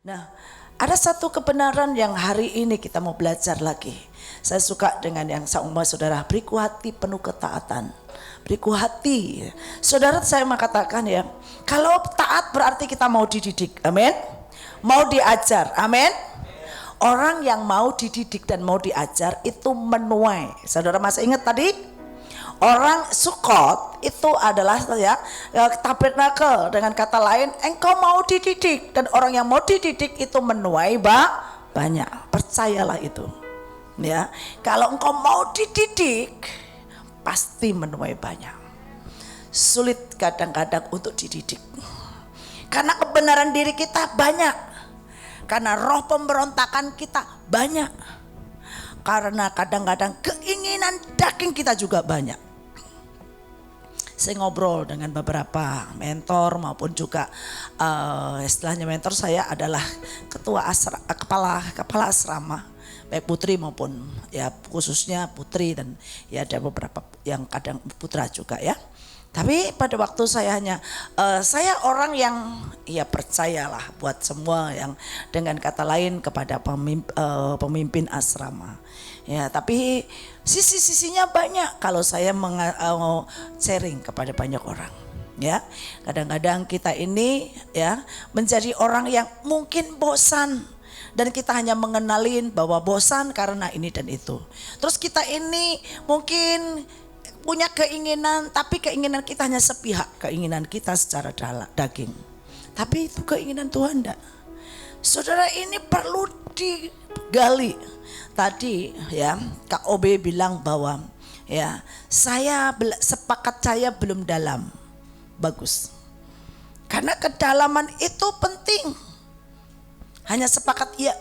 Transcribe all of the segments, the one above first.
Nah, ada satu kebenaran yang hari ini kita mau belajar lagi. Saya suka dengan yang sama saudara, beriku hati penuh ketaatan. Beriku hati. Saudara, saya mau katakan ya, kalau taat berarti kita mau dididik. Amin. Mau diajar. Amin. Orang yang mau dididik dan mau diajar itu menuai. Saudara masih ingat tadi? Orang Sukot itu adalah tabernakel, dengan kata lain engkau mau dididik, dan orang yang mau dididik itu menuai banyak. Percayalah itu ya, kalau engkau mau dididik pasti menuai banyak. Sulit kadang-kadang untuk dididik karena kebenaran diri kita banyak, karena roh pemberontakan kita banyak, karena kadang-kadang keinginan daging kita juga banyak. Saya ngobrol dengan beberapa mentor maupun juga istilahnya mentor saya adalah ketua kepala asrama, baik putri maupun ya khususnya putri, dan ya ada beberapa yang kadang putra juga ya. Tapi pada waktu saya saya orang yang ya percayalah buat semua yang dengan kata lain kepada pemimpin asrama. Ya, tapi sisi-sisinya banyak kalau saya mau sharing kepada banyak orang. Ya, kadang-kadang kita ini ya menjadi orang yang mungkin bosan, dan kita hanya mengenalin bahwa bosan karena ini dan itu. Terus kita ini mungkin punya keinginan, tapi keinginan kita hanya sepihak, keinginan kita secara daging. Tapi itu keinginan Tuhan enggak. Saudara, ini perlu digali. Tadi ya Kak OB bilang bahwa ya sepakat saya belum dalam. Bagus. Karena kedalaman itu penting. Hanya sepakat iya.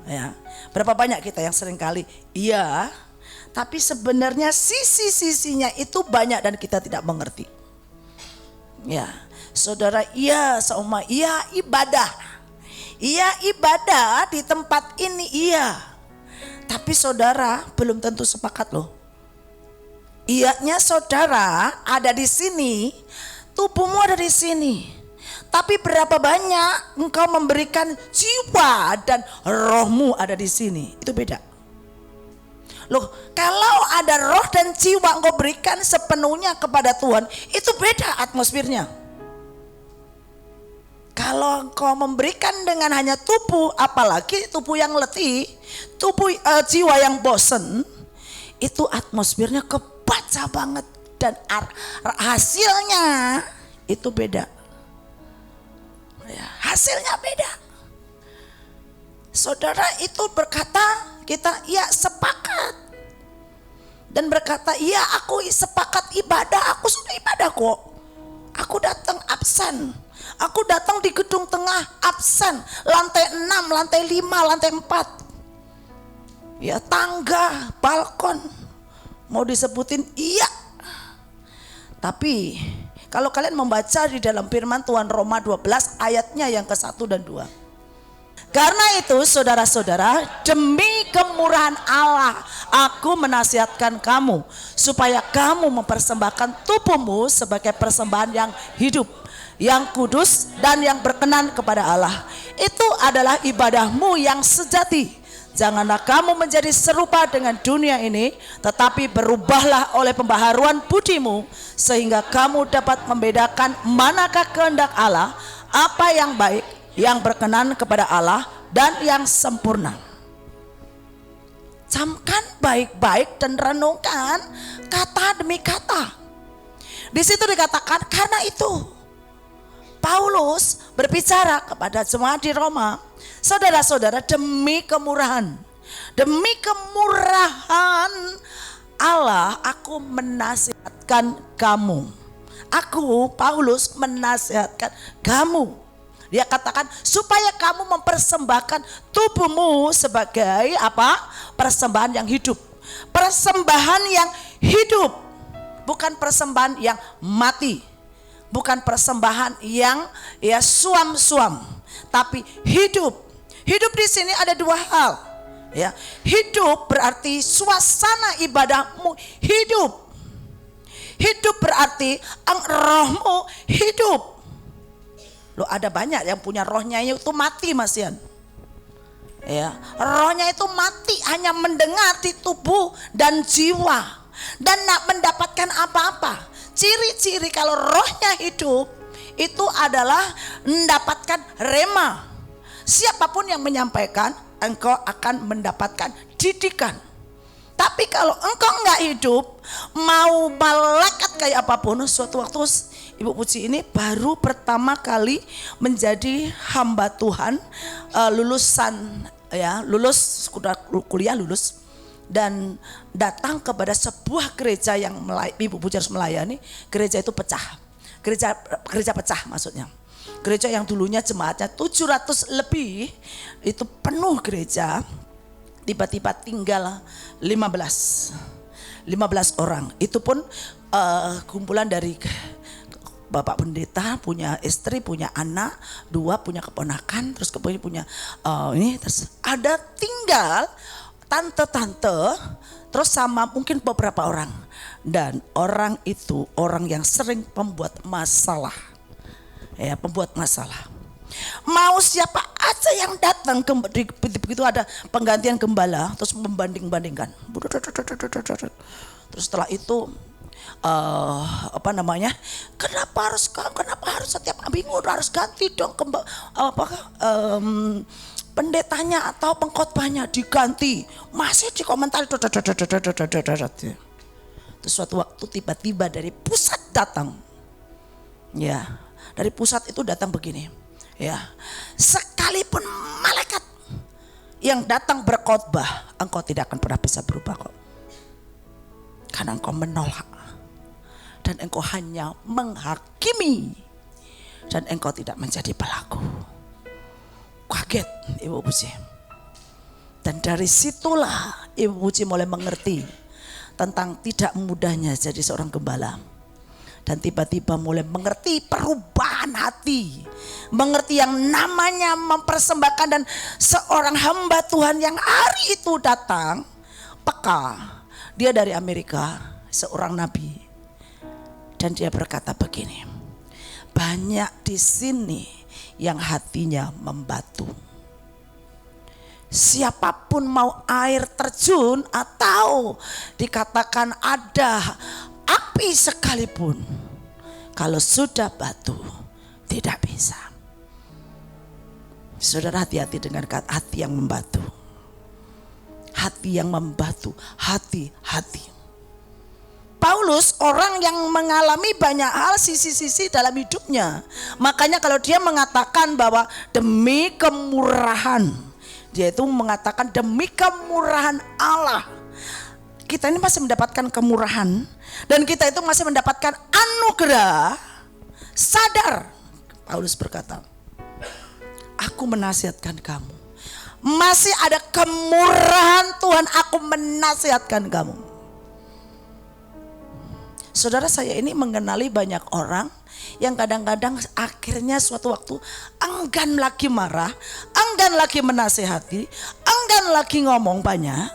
Ya. Berapa banyak kita yang seringkali iya, tapi sebenarnya sisi-sisinya itu banyak dan kita tidak mengerti. Ya, saudara, iya sama iya ibadah. Iya ibadah di tempat ini iya. Tapi saudara belum tentu sepakat loh. Iyanya saudara ada di sini, tubuhmu ada di sini. Tapi berapa banyak engkau memberikan jiwa dan rohmu ada di sini? Itu beda. Loh, kalau ada roh dan jiwa engkau berikan sepenuhnya kepada Tuhan, itu beda atmosfernya. Kalau engkau memberikan dengan hanya tubuh, apalagi tubuh yang letih, jiwa yang bosen, itu atmosfernya kebaca banget, dan hasilnya itu beda. Ya, hasilnya beda. Saudara itu berkata kita ya sepakat, dan berkata iya aku sepakat ibadah, aku sudah ibadah kok, aku datang absen. Aku datang di gedung tengah absen, lantai 6, lantai 5, lantai 4. Ya tangga, balkon, mau disebutin iya. Tapi kalau kalian membaca di dalam firman Tuhan Roma 12 ayatnya yang ke-1 dan 2. Karena itu saudara-saudara, demi kemurahan Allah aku menasihatkan kamu supaya kamu mempersembahkan tubuhmu sebagai persembahan yang hidup, yang kudus dan yang berkenan kepada Allah. Itu adalah ibadahmu yang sejati. Janganlah kamu menjadi serupa dengan dunia ini, tetapi berubahlah oleh pembaharuan budimu, sehingga kamu dapat membedakan manakah kehendak Allah, apa yang baik, yang berkenan kepada Allah, dan yang sempurna. Camkan baik-baik dan renungkan kata demi kata. Di situ dikatakan karena itu Paulus berbicara kepada jemaat di Roma, saudara-saudara, demi kemurahan Allah aku menasihatkan kamu. Aku Paulus menasihatkan kamu. Dia katakan supaya kamu mempersembahkan tubuhmu sebagai apa? Persembahan yang hidup. Persembahan yang hidup, bukan persembahan yang mati. Bukan persembahan yang ya suam-suam, tapi hidup. Hidup di sini ada dua hal. Ya, hidup berarti suasana ibadahmu hidup. Hidup berarti rohmu hidup. Lo ada banyak yang punya rohnya itu mati Mas Yan. Ya, rohnya itu mati, hanya mendengar di tubuh dan jiwa dan tidak mendapatkan apa-apa. Ciri-ciri kalau rohnya hidup itu adalah mendapatkan rema. Siapapun yang menyampaikan, engkau akan mendapatkan didikan. Tapi kalau engkau enggak hidup, mau malaikat kayak apapun, suatu waktu Ibu Puji ini baru pertama kali menjadi hamba Tuhan, lulusan ya, lulus kuliah lulus dan datang kepada sebuah gereja yang Ibu Puji harus melayani. Gereja itu pecah. Gereja pecah maksudnya. Gereja yang dulunya jemaatnya 700 lebih itu penuh gereja, tiba-tiba tinggal 15 orang. Itu pun kumpulan dari Bapak pendeta, punya istri, punya anak, 2 punya keponakan, terus kemudian punya ini, terus ada tinggal tante-tante, terus sama mungkin beberapa orang. Dan orang itu orang yang sering pembuat masalah. Ya, pembuat masalah. Mau siapa aja yang datang begitu ada penggantian gembala, terus membanding-bandingkan. Terus setelah itu kenapa harus setiap minggu harus ganti dong pendetanya atau pengkhotbahnya diganti, masih dikomentari. Terus suatu waktu tiba-tiba dari pusat datang, ya dari pusat itu datang begini, ya sekalipun malaikat yang datang berkhotbah, engkau tidak akan pernah bisa berubah kok, karena engkau menolak. Dan engkau hanya menghakimi dan engkau tidak menjadi pelaku. Kaget Ibu Puji. Dan dari situlah Ibu Puji mulai mengerti tentang tidak mudahnya jadi seorang gembala. Dan tiba-tiba mulai mengerti perubahan hati, mengerti yang namanya mempersembahkan. Dan seorang hamba Tuhan yang hari itu datang peka, dia dari Amerika, seorang nabi. Dan dia berkata begini, banyak di sini yang hatinya membatu. Siapapun mau air terjun atau dikatakan ada api sekalipun, kalau sudah batu tidak bisa. Saudara, hati-hati dengan kata hati yang membatu. Hati yang membatu, hati-hati. Paulus orang yang mengalami banyak hal sisi-sisi dalam hidupnya. Makanya kalau dia mengatakan bahwa demi kemurahan, dia itu mengatakan demi kemurahan Allah. Kita ini masih mendapatkan kemurahan dan kita itu masih mendapatkan anugerah. Sadar, Paulus berkata, aku menasihatkan kamu. Masih ada kemurahan Tuhan, aku menasihatkan kamu. Saudara, saya ini mengenali banyak orang yang kadang-kadang akhirnya suatu waktu enggan lagi marah, enggan lagi menasihati, enggan lagi ngomong banyak.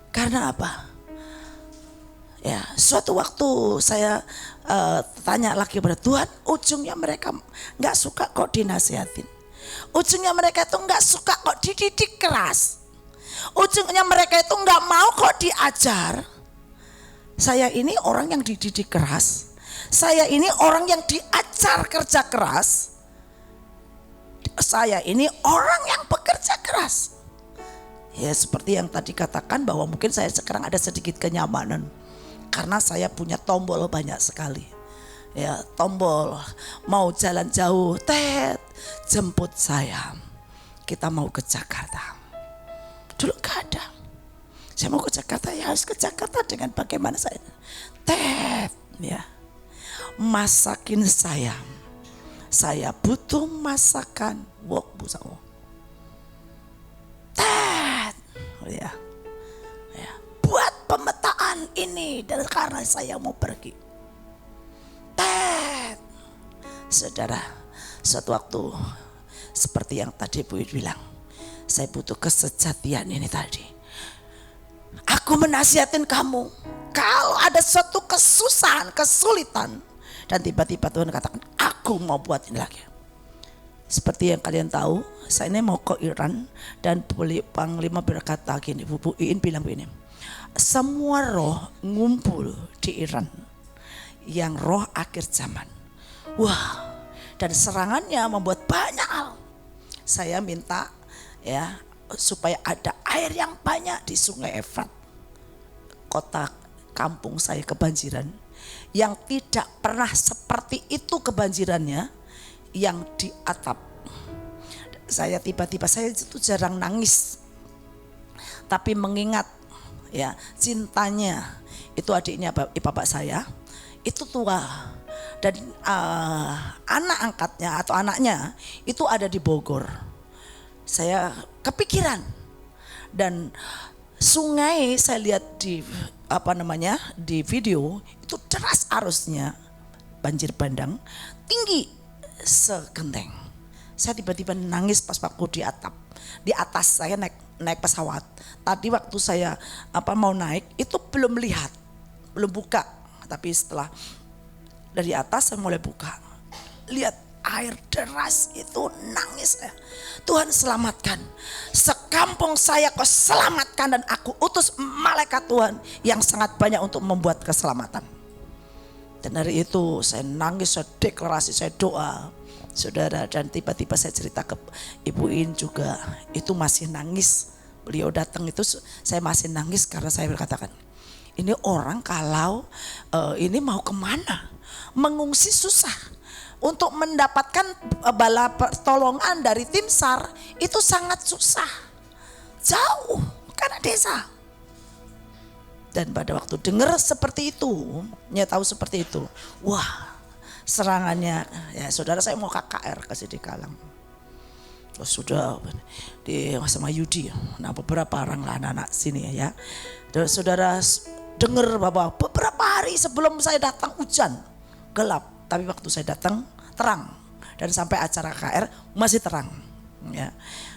Karena apa? Ya, suatu waktu saya tanya lagi pada Tuhan, ujungnya mereka nggak suka kok dinasihatin. Ujungnya mereka itu nggak suka kok dididik keras. Ujungnya mereka itu nggak mau kok diajar. Saya ini orang yang dididik keras. Saya ini orang yang diajar kerja keras. Saya ini orang yang bekerja keras. Ya, seperti yang tadi katakan bahwa mungkin saya sekarang ada sedikit kenyamanan karena saya punya tombol banyak sekali. Ya, tombol mau jalan jauh, jemput saya. Kita mau ke Jakarta. Dulu gak ada. Saya mau ke Jakarta, ya harus ke Jakarta dengan bagaimana saya. Ya. Masakin saya. Saya butuh masakan. Wok busawo. Ya. Ya. Buat pemetaan ini dan karena saya mau pergi. Saudara, suatu waktu seperti yang tadi Bu bilang, saya butuh kesejatian ini tadi. Aku menasihatin kamu, kalau ada suatu kesusahan, kesulitan, dan tiba-tiba Tuhan katakan, aku mau buat ini lagi. Seperti yang kalian tahu, saya ini mau ke Iran dan Panglima berkata gini, Bu Iin bilang begini, semua roh ngumpul di Iran yang roh akhir zaman. Wah, dan serangannya membuat banyak hal. Saya minta ya supaya ada air yang banyak di Sungai Efrat. Kota kampung saya kebanjiran, yang tidak pernah seperti itu kebanjirannya, yang di atap. Saya tiba-tiba, saya itu jarang nangis, tapi mengingat ya cintanya itu adiknya bapak saya itu tua, dan anak angkatnya atau anaknya itu ada di Bogor. Saya kepikiran, dan sungai saya lihat di di video itu deras arusnya, banjir bandang tinggi segenteng. Saya tiba-tiba nangis pas waktu di atas saya naik pesawat. Tadi waktu saya mau naik itu belum buka, tapi setelah dari atas saya mulai buka, lihat air deras itu, nangis saya. Tuhan selamatkan, sekampung saya kau selamatkan, dan aku utus malaikat Tuhan yang sangat banyak untuk membuat keselamatan. Dan dari itu saya nangis, saya deklarasi, saya doa, saudara. Dan tiba-tiba saya cerita ke Ibu In juga, itu masih nangis. Beliau datang itu saya masih nangis karena saya berkatakan, ini orang kalau ini mau kemana, mengungsi susah. Untuk mendapatkan bala pertolongan dari tim SAR itu sangat susah, jauh karena desa. Dan pada waktu dengar seperti itu, tahu seperti itu, wah serangannya ya saudara, saya mau KKR ke Sidikalang. Sudah di sama Yudi, nah beberapa orang lah anak-anak sini ya. Dan saudara dengar bahwa beberapa hari sebelum saya datang hujan, gelap, tapi waktu saya datang terang, dan sampai acara KKR masih terang.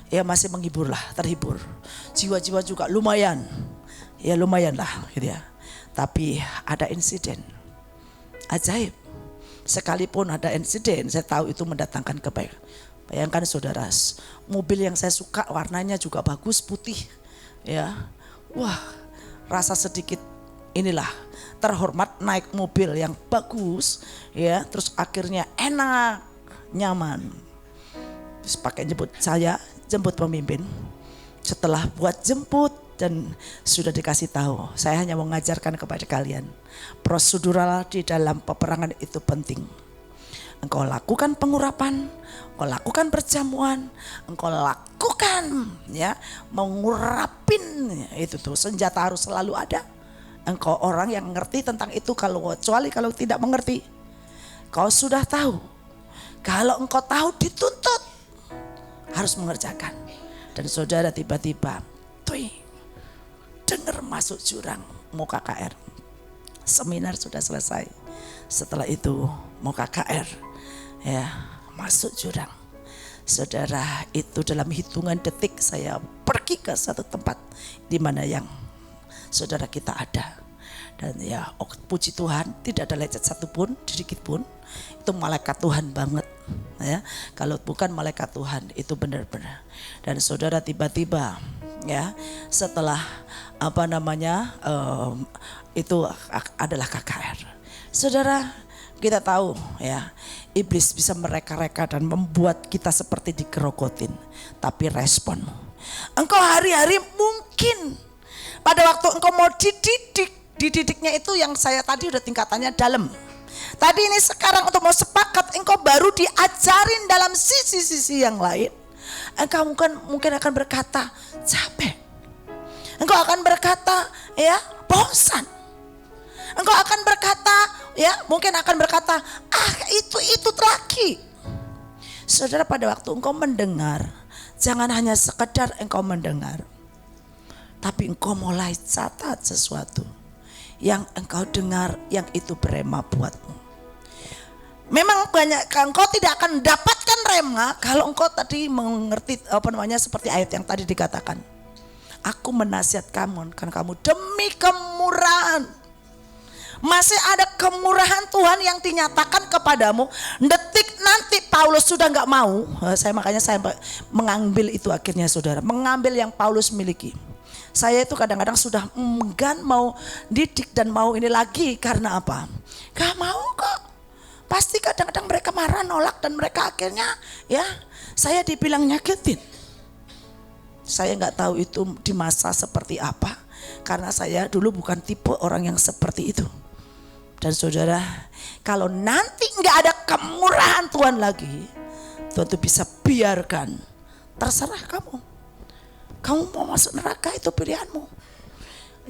Ya masih menghibur lah, terhibur. Jiwa-jiwa juga lumayan, ya lumayan lah gitu ya. Tapi ada insiden ajaib. Sekalipun ada insiden, saya tahu itu mendatangkan kebaikan. Bayangkan saudara, mobil yang saya suka warnanya juga bagus, putih ya. Wah, rasa sedikit inilah terhormat naik mobil yang bagus ya, terus akhirnya enak, nyaman. Terus pakai jemput pemimpin. Setelah buat jemput dan sudah dikasih tahu, saya hanya mau mengajarkan kepada kalian, prosedural di dalam peperangan itu penting. Engkau lakukan pengurapan, engkau lakukan perjamuan, engkau lakukan ya mengurapin, itu tuh senjata harus selalu ada. Engkau orang yang ngerti tentang itu, kecuali kalau tidak mengerti. Kau sudah tahu, kalau engkau tahu dituntut harus mengerjakan. Dan saudara tiba-tiba dengar masuk jurang, mau KKR. Seminar sudah selesai, setelah itu mau KKR ya, masuk jurang. Saudara, itu dalam hitungan detik saya pergi ke satu tempat di mana yang saudara kita ada. Dan ya puji Tuhan, tidak ada lecet satupun, sedikit pun. Itu malaikat Tuhan banget ya. Kalau bukan malaikat Tuhan itu benar-benar. Dan saudara tiba-tiba ya setelah itu adalah KKR. Saudara, kita tahu ya, iblis bisa mereka-reka dan membuat kita seperti digerogotin. Tapi respon, engkau hari-hari mungkin pada waktu engkau mau dididiknya itu yang saya tadi udah tingkatannya dalam. Tadi ini sekarang untuk mau sepakat, engkau baru diajarin dalam sisi-sisi yang lain. Engkau mungkin akan berkata capek. Engkau akan berkata ya bosan. Engkau akan berkata ya, mungkin akan berkata itu lagi. Saudara, pada waktu engkau mendengar, jangan hanya sekedar engkau mendengar, tapi engkau mulai catat sesuatu yang engkau dengar, yang itu berema buatmu. Memang banyak, engkau tidak akan dapatkan rema kalau engkau tadi mengerti seperti ayat yang tadi dikatakan. Aku menasihat kamu, kan kamu demi kemurahan Masih ada kemurahan Tuhan yang dinyatakan kepadamu. Detik nanti Paulus sudah nggak mau. Makanya saya mengambil itu akhirnya saudara. Mengambil yang Paulus miliki. Saya itu kadang-kadang sudah enggan mau didik dan mau ini lagi. Karena apa? Gak mau kok. Pasti kadang-kadang mereka marah, nolak, dan mereka akhirnya ya saya dibilang nyakitin. Saya nggak tahu itu di masa seperti apa. Karena saya dulu bukan tipe orang yang seperti itu. Dan saudara, kalau nanti nggak ada kemurahan Tuhan lagi, Tuhan tuh bisa biarkan. Terserah kamu. Kamu mau masuk neraka itu pilihanmu.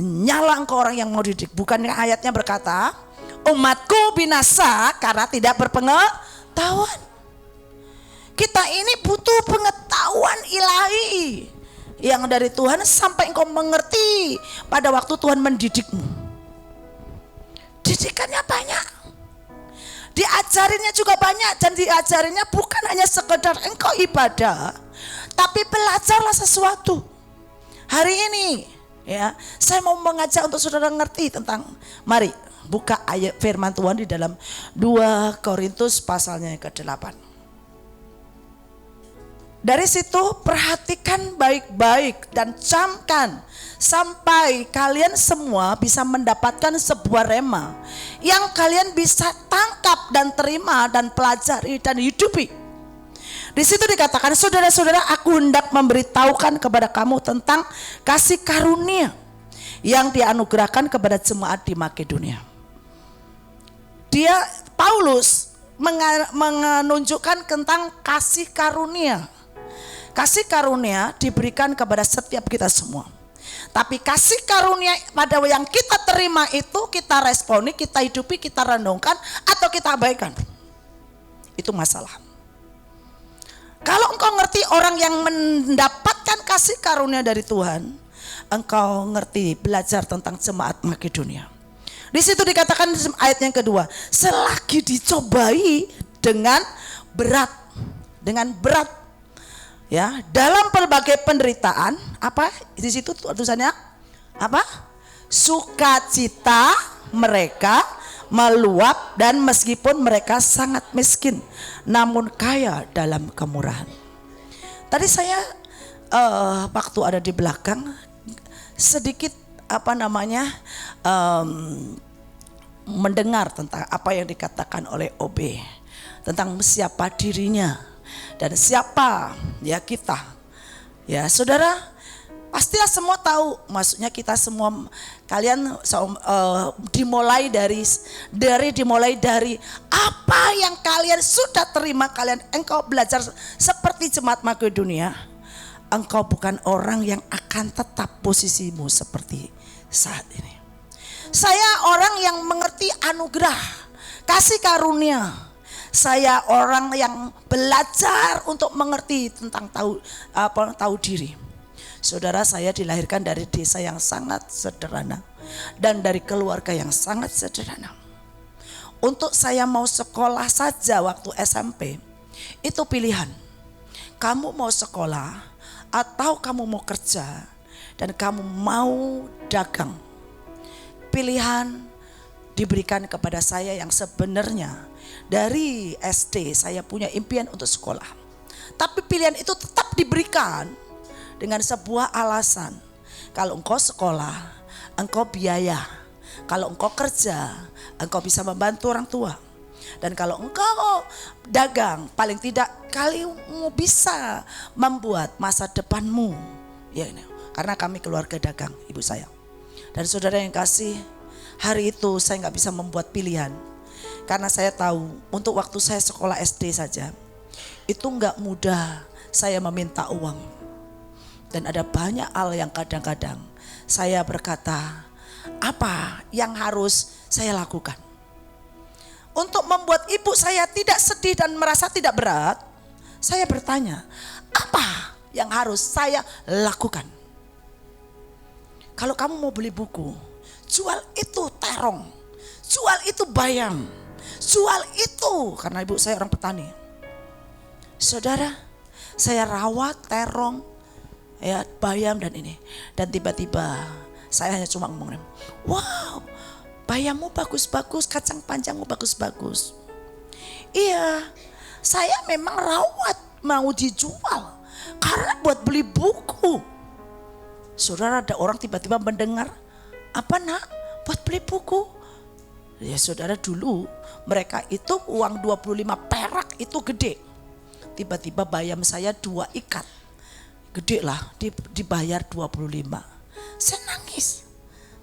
Nyala engkau orang yang mau didik. Bukannya ayatnya berkata, umatku binasa karena tidak berpengetahuan. Kita ini butuh pengetahuan ilahi yang dari Tuhan sampai engkau mengerti pada waktu Tuhan mendidikmu. Didikannya banyak. Diajarinnya juga banyak, dan diajarinnya bukan hanya sekedar engkau ibadah, tapi belajarlah sesuatu. Hari ini ya, saya mau mengajak untuk saudara ngerti tentang, mari buka ayat firman Tuhan di dalam 2 Korintus pasalnya yang ke-8. Dari situ perhatikan baik-baik dan camkan sampai kalian semua bisa mendapatkan sebuah rema yang kalian bisa tangkap dan terima dan pelajari dan hidupi. Di situ dikatakan, saudara-saudara, aku hendak memberitahukan kepada kamu tentang kasih karunia yang dianugerahkan kepada jemaat di Makedonia. Paulus menunjukkan tentang kasih karunia. Kasih karunia diberikan kepada setiap kita semua. Tapi kasih karunia pada yang kita terima itu kita responi, kita hidupi, kita renungkan, atau kita abaikan. Itu masalah. Kalau engkau ngerti orang yang mendapatkan kasih karunia dari Tuhan, engkau ngerti belajar tentang jemaat Makedonia. Di situ dikatakan ayat yang kedua, selagi dicobai dengan berat, ya, dalam berbagai penderitaan, apa di situ tulisannya? Apa? Sukacita mereka meluap, dan meskipun mereka sangat miskin, namun kaya dalam kemurahan. Tadi saya waktu ada di belakang sedikit mendengar tentang apa yang dikatakan oleh OB tentang siapa dirinya dan siapa ya kita. Ya saudara, pastilah semua tahu, maksudnya kita semua, kalian dimulai dari apa yang kalian sudah terima, engkau belajar seperti jemaat Makedonia. Engkau bukan orang yang akan tetap posisimu seperti saat ini. Saya orang yang mengerti anugerah, kasih karunia. Saya orang yang belajar untuk mengerti tentang tahu diri. Saudara, saya dilahirkan dari desa yang sangat sederhana dan dari keluarga yang sangat sederhana. Untuk saya mau sekolah saja waktu SMP, itu pilihan. Kamu mau sekolah atau kamu mau kerja dan kamu mau dagang. Pilihan diberikan kepada saya yang sebenarnya dari SD saya punya impian untuk sekolah. Tapi pilihan itu tetap diberikan dengan sebuah alasan. Kalau engkau sekolah, engkau biaya. Kalau engkau kerja, engkau bisa membantu orang tua. Dan kalau engkau dagang, paling tidak kamu bisa membuat masa depanmu. Ya, karena kami keluarga dagang, ibu saya. Dan saudara yang kasih, hari itu saya nggak bisa membuat pilihan. Karena saya tahu untuk waktu saya sekolah SD saja, itu nggak mudah saya meminta uang. Dan ada banyak hal yang kadang-kadang saya berkata, apa yang harus saya lakukan? Untuk membuat ibu saya tidak sedih dan merasa tidak berat, saya bertanya, apa yang harus saya lakukan? Kalau kamu mau beli buku, jual itu terong, jual itu bayam, jual itu, karena ibu saya orang petani. Saudara, saya rawat terong, bayam dan ini. Dan tiba-tiba saya hanya cuma ngomong, wow, bayammu bagus-bagus, kacang panjangmu bagus-bagus. Iya, saya memang rawat mau dijual karena buat beli buku. Saudara, ada orang tiba-tiba mendengar, apa nak, buat beli buku? Ya saudara, dulu mereka itu uang 25 perak itu gede. Tiba-tiba bayam saya 2 ikat. Gede lah, dibayar 25. Saya nangis,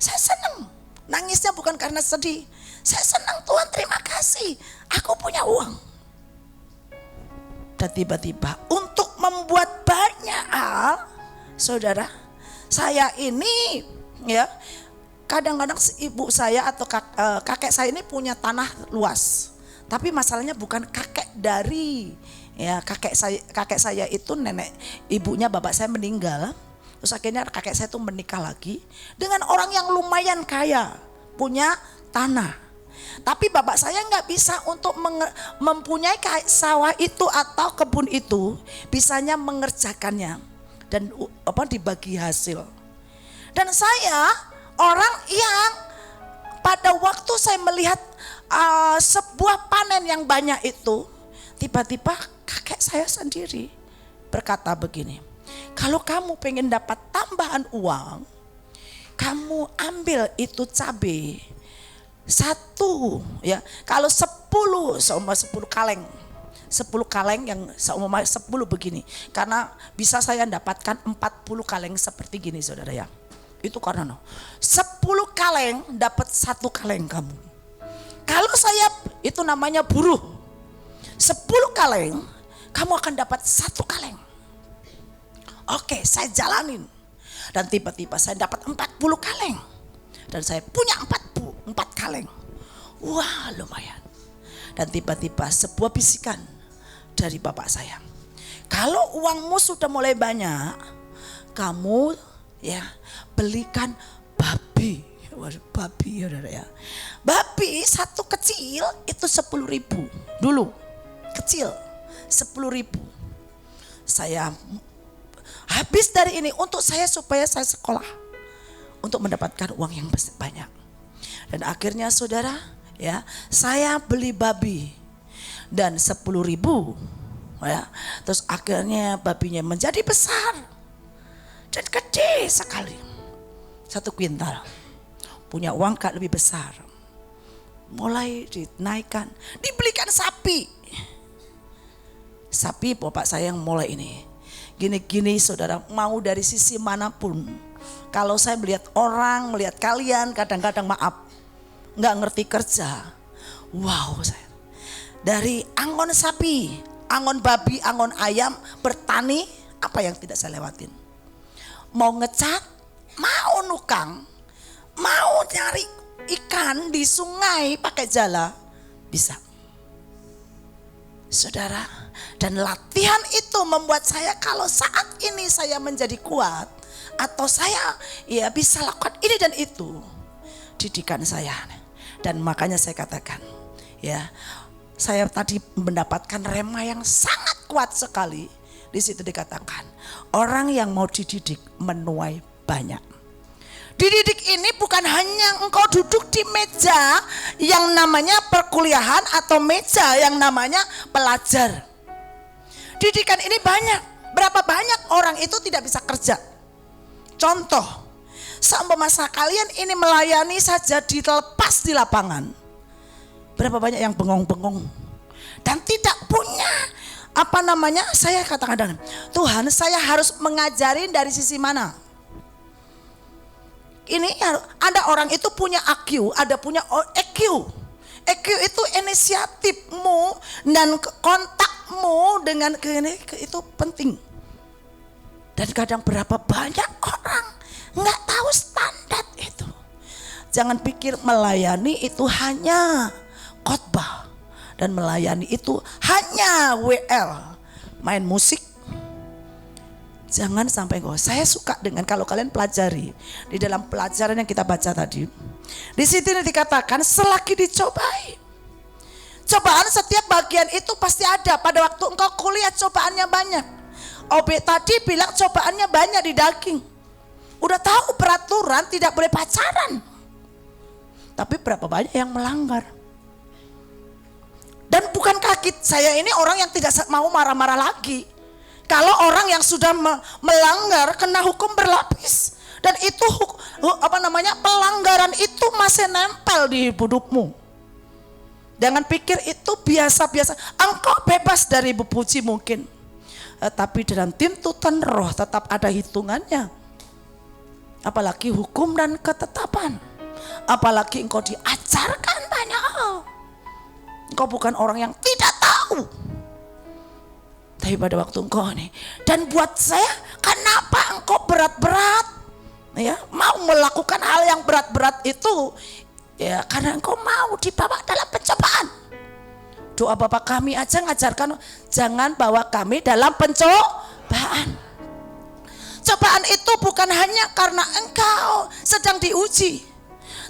saya senang. Nangisnya bukan karena sedih. Saya senang, Tuhan terima kasih, aku punya uang. Dan tiba-tiba untuk membuat banyak hal, saudara, saya ini ya kadang-kadang ibu saya atau kakek saya ini punya tanah luas. Tapi masalahnya bukan kakek dari ya kakek saya itu nenek ibunya bapak saya meninggal. Terus akhirnya kakek saya itu menikah lagi dengan orang yang lumayan kaya, punya tanah. Tapi bapak saya nggak bisa untuk mempunyai sawah itu atau kebun itu, bisanya mengerjakannya dan dibagi hasil. Dan saya orang yang pada waktu saya melihat sebuah panen yang banyak itu, tiba-tiba kakek saya sendiri berkata begini, kalau kamu pengen dapat tambahan uang, kamu ambil itu cabai 1 ya, kalau 10 seumpama 10 kaleng. 10 kaleng yang seumpama 10 begini. Karena bisa saya dapatkan 40 kaleng seperti gini saudara ya. Itu karena 10 kaleng dapat 1 kaleng kamu. Kalau saya itu namanya buruh. 10 kaleng kamu akan dapat 1 kaleng. Oke, saya jalanin. Dan tiba-tiba saya dapat 40 kaleng. Dan saya punya 4 kaleng. Wah, lumayan. Dan tiba-tiba sebuah bisikan dari bapak saya. Kalau uangmu sudah mulai banyak, kamu ya belikan babi. Babi ya. Babi satu kecil itu 10.000 dulu. Kecil 10.000. Saya habis dari ini untuk saya supaya saya sekolah, untuk mendapatkan uang yang banyak. Dan akhirnya saudara ya, saya beli babi dan 10.000 ya. Terus akhirnya babinya menjadi besar dan gede sekali, 1 kuintal. Punya uang gak lebih besar, mulai dinaikkan, dibelikan sapi. Sapi bapak saya yang mulai ini gini-gini saudara, mau dari sisi manapun. Kalau saya melihat orang, melihat kalian kadang-kadang maaf nggak ngerti kerja. Wow, saya dari angon sapi, angon babi, angon ayam, bertani, apa yang tidak saya lewatin? Mau ngecat, mau nukang, mau nyari ikan di sungai pakai jala, bisa. Saudara, dan latihan itu membuat saya kalau saat ini saya menjadi kuat, atau saya ya bisa lakukan ini dan itu, didikan saya. Dan makanya saya katakan ya, saya tadi mendapatkan rema yang sangat kuat sekali. Di situ dikatakan orang yang mau dididik menuai banyak. Dididik ini bukan hanya engkau duduk di meja yang namanya perkuliahan atau meja yang namanya pelajar. Didikan ini banyak. Berapa banyak orang itu tidak bisa kerja. Contoh, seumpama kalian ini melayani saja dilepas di lapangan, berapa banyak yang bengong-bengong dan tidak punya apa namanya, saya katakan Tuhan saya harus mengajarin dari sisi mana. Ini ada orang itu punya IQ, ada punya EQ. EQ itu inisiatifmu dan kontakmu dengan itu penting. Dan kadang berapa banyak orang nggak tahu standar itu. Jangan pikir melayani itu hanya khotbah dan melayani itu hanya WL, main musik. Jangan sampai saya suka dengan kalau kalian pelajari di dalam pelajaran yang kita baca tadi. Di situ dikatakan selagi dicobai. Cobaan setiap bagian itu pasti ada. Pada waktu engkau kuliah cobaannya banyak. Obe tadi bilang cobaannya banyak di daging. Udah tahu peraturan tidak boleh pacaran. Tapi berapa banyak yang melanggar. Dan bukankah saya ini orang yang tidak mau marah-marah lagi. Kalau orang yang sudah melanggar kena hukum berlapis. Dan itu pelanggaran itu masih nempel di hidupmu. Jangan pikir itu biasa-biasa. Engkau bebas dari bepuji mungkin. Tapi dalam tuntutan roh tetap ada hitungannya. Apalagi hukum dan ketetapan. Apalagi engkau diajarkan banyak hal. Engkau bukan orang yang tidak tahu. Tapi pada waktu engkau nih. Dan buat saya, kenapa engkau berat-berat? Ya, mau melakukan hal yang berat-berat itu. Ya, karena engkau mau dibawa dalam pencobaan. Doa Bapa kami aja ngajarkan, jangan bawa kami dalam pencobaan. Cobaan itu bukan hanya karena engkau sedang diuji.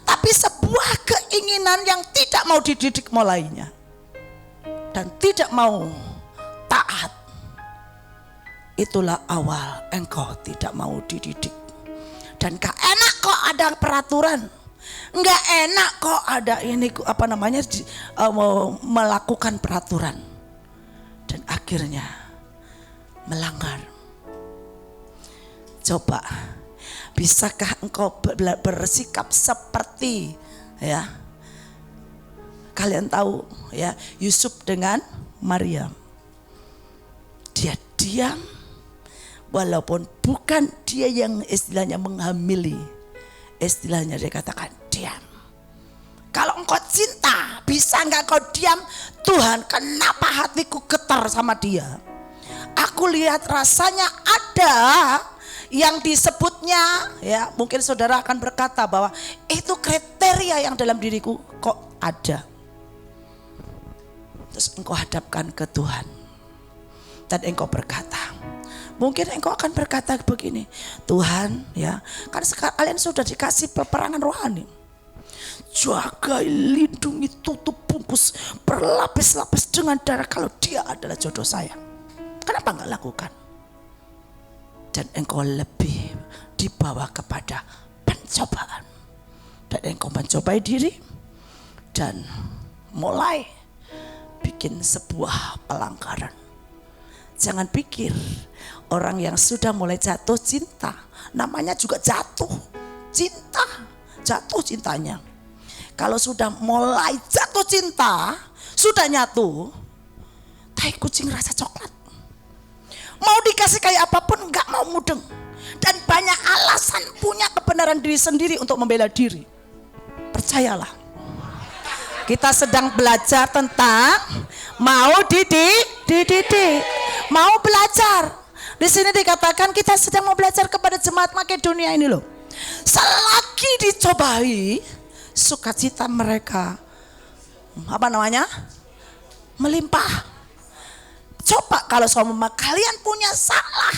Tapi sebuah keinginan yang tidak mau dididik mulainya. Dan tidak mau taat. Itulah awal engkau tidak mau dididik. Dan gak enak kok ada peraturan. Gak enak kok ada ini melakukan peraturan. Dan akhirnya melanggar. Coba, bisakah engkau bersikap seperti kalian tahu ya, Yusuf dengan Maryam. Dia diam walaupun bukan dia yang istilahnya menghamili. Istilahnya dia katakan diam. Kalau engkau cinta, bisa enggak kau diam? Tuhan, kenapa hatiku getar sama dia? Aku lihat rasanya ada yang disebutnya, ya mungkin saudara akan berkata bahwa itu kriteria yang dalam diriku kok ada. Terus engkau hadapkan ke Tuhan dan engkau berkata, mungkin engkau akan berkata begini, Tuhan ya, kan sekarang kalian sudah dikasih peperangan rohani, jaga, lindungi, tutup, bungkus, berlapis-lapis dengan darah kalau dia adalah jodoh saya. Kenapa enggak lakukan? Dan engkau lebih dibawa kepada pencobaan. Dan engkau mencobai diri dan mulai bikin sebuah pelanggaran. Jangan pikir orang yang sudah mulai jatuh cinta, namanya juga jatuh cinta, jatuh cintanya. Kalau sudah mulai jatuh cinta, sudah nyatu, tai kucing rasa coklat. Mau dikasih kayak apapun enggak mau mudeng. Dan banyak alasan, punya kebenaran diri sendiri untuk membela diri. Percayalah. Kita sedang belajar tentang mau dididik. Mau belajar. Di sini dikatakan kita sedang mau belajar kepada jemaat Makedonia ini loh. Selagi dicobai, sukacita mereka melimpah. Coba kalau sama kalian punya salah,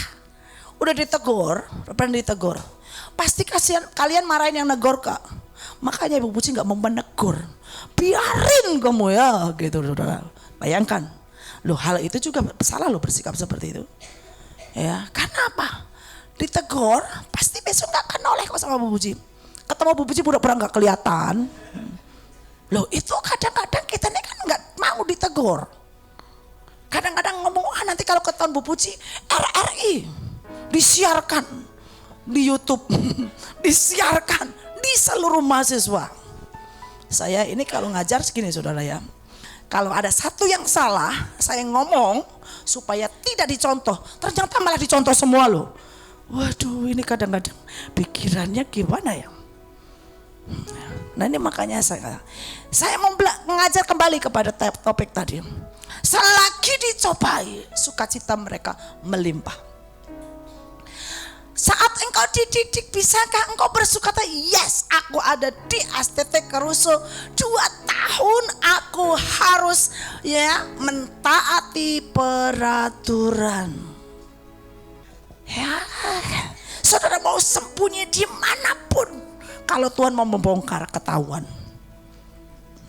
udah ditegur, pasti kalian marahin yang negor kak. Makanya Ibu Puji nggak mau menegur, biarin kamu ya gitu. Bayangkan, loh hal itu juga salah loh bersikap seperti itu. Ya, karena apa? Ditegur, pasti besok nggak akan noleh kok sama Ibu Puji. Ketemu Ibu Puji pura-pura nggak kelihatan. Loh itu kadang-kadang kita ini kan nggak mau ditegur. Kadang-kadang ngomong, nanti kalau ketahuan Bu Puji, RRI disiarkan di YouTube, disiarkan di seluruh mahasiswa. Saya ini kalau ngajar segini saudara ya, kalau ada satu yang salah, saya ngomong supaya tidak dicontoh, ternyata malah dicontoh semua loh. Waduh, ini kadang-kadang pikirannya gimana ya? Nah ini makanya saya mau mengajar kembali kepada topik tadi. Selagi dicobai, sukacita mereka melimpah. Saat engkau dididik, bisakah engkau bersukacita? Yes, aku ada di STT Caruso 2 tahun, aku harus mentaati peraturan. Ya, saudara mau sembunyi di manapun, kalau Tuhan mau membongkar ketahuan.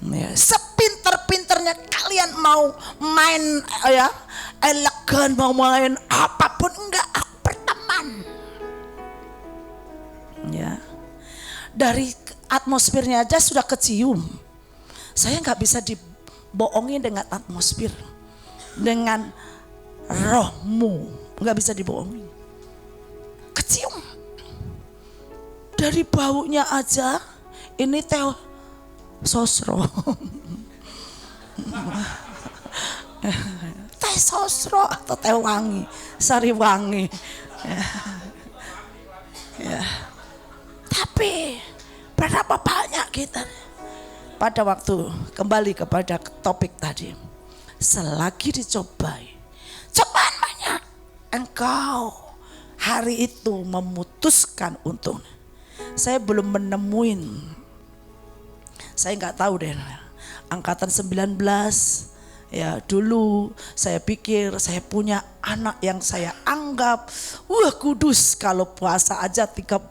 Ya, sepinter-pinternya kalian mau main elegan, mau main apapun, enggak, aku berteman. Ya, dari atmosfernya aja sudah kecium. Saya nggak bisa dibohongi dengan atmosfer, dengan rohmu, nggak bisa dibohongi. Kecium dari baunya aja. Ini teh sosro, teh sosro atau teh wangi, sari wangi. Ya. Tapi berapa banyak kita pada waktu kembali kepada topik tadi, selagi dicobai, cobaan banyak, engkau hari itu memutuskan untuk, saya belum menemuin, saya nggak tahu deh, angkatan 19 ya, dulu saya pikir saya punya anak yang saya anggap kudus, kalau puasa aja 30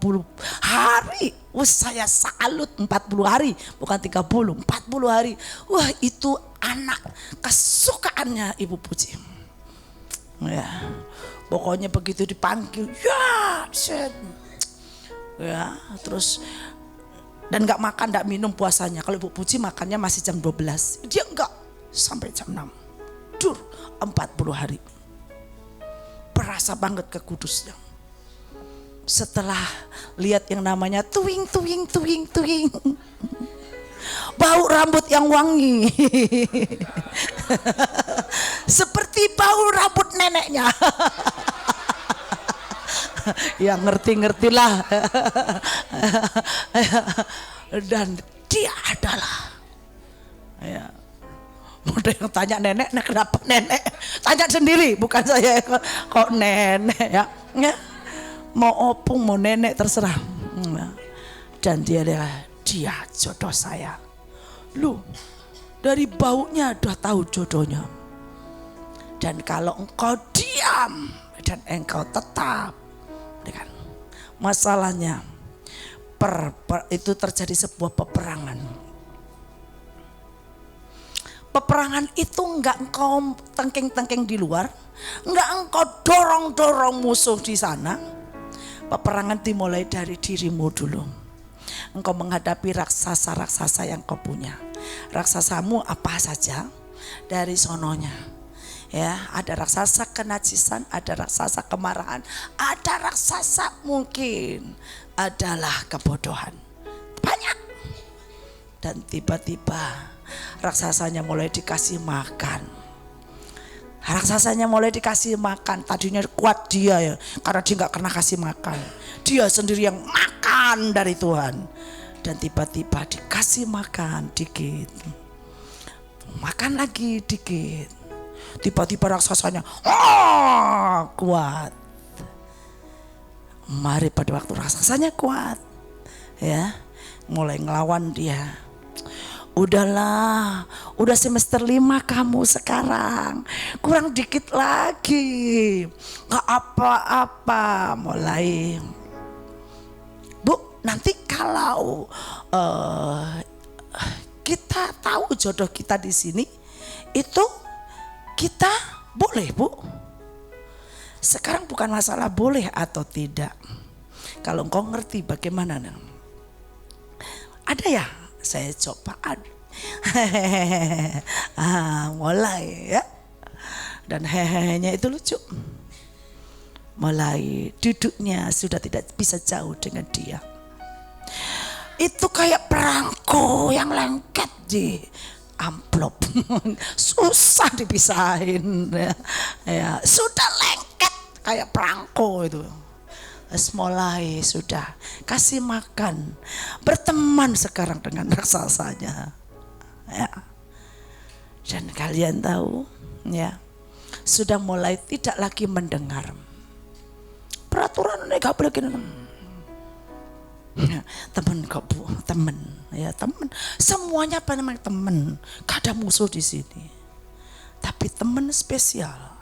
hari, saya salut. 40 hari, bukan 30, 40 hari. Wah, itu anak kesukaannya Ibu Puji. Ya, pokoknya begitu dipanggil, ya, terus dan nggak makan, nggak minum puasanya. Kalau Ibu Puji makannya masih jam 12, dia enggak, sampai jam 6. 40 hari. Berasa banget kekudusnya. Setelah lihat yang namanya tuing. Bau rambut yang wangi. Seperti bau rambut neneknya. Ya ngerti-ngertilah. Dan dia adalah, ya, ada yang tanya nenek, kenapa nenek? Tanya sendiri, bukan saya kok nenek, ya. Mau opung, mau nenek, terserah. Dan dia jodoh saya. Lu dari baunya udah tahu jodohnya. Dan kalau engkau diam dan engkau tetap, kan, masalahnya itu terjadi sebuah peperangan. Peperangan itu enggak engkau tengking-tengking di luar, enggak engkau dorong-dorong musuh di sana. Peperangan dimulai dari dirimu dulu. Engkau menghadapi raksasa-raksasa yang kau punya. Raksasamu apa saja dari sononya. Ya, ada raksasa kenajisan, ada raksasa kemarahan, ada raksasa mungkin adalah kebodohan. Banyak. Dan tiba-tiba raksasanya mulai dikasih makan. Raksasanya mulai dikasih makan. Tadinya kuat dia ya, karena dia nggak pernah kasih makan. Dia sendiri yang makan dari Tuhan. Dan tiba-tiba dikasih makan dikit, makan lagi dikit. Tiba-tiba raksasanya kuat. Mari pada waktu raksasanya kuat, ya, mulai ngelawan dia. Udahlah, udah semester 5 kamu sekarang, kurang dikit lagi, gak apa-apa. Mulai, Bu, nanti kalau kita tahu jodoh kita di sini, itu kita boleh, Bu. Sekarang bukan masalah boleh atau tidak. Kalau engkau ngerti bagaimana, ada ya? Saya coba mulai ya, dan hehenya itu lucu. Mulai duduknya sudah tidak bisa jauh dengan dia. Itu kayak perangko yang lengket di amplop, susah dipisahin. Ya, sudah lengket kayak perangko itu. Mulai sudah kasih makan, berteman sekarang dengan raksasanya, ya. Dan kalian tahu, ya, sudah mulai tidak lagi mendengar peraturan nggak boleh gini. Temen kok Bu, temen, ya temen, semuanya apa namanya temen, gak ada musuh di sini. Tapi temen spesial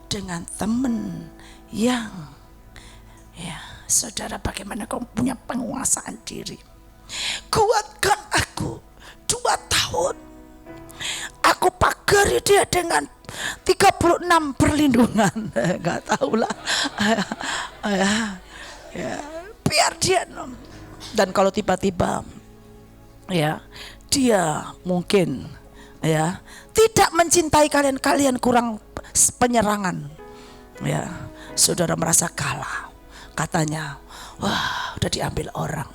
dengan temen yang, ya, saudara, bagaimana kau punya penguasaan diri. Kuatkan aku 2 tahun. Aku pagari dia dengan 36 perlindungan. Gak tahulah. Ya, biar dia. Dan kalau tiba-tiba ya, dia mungkin ya tidak mencintai kalian, kalian kurang penyerangan, ya, saudara merasa kalah, katanya wah udah diambil orang.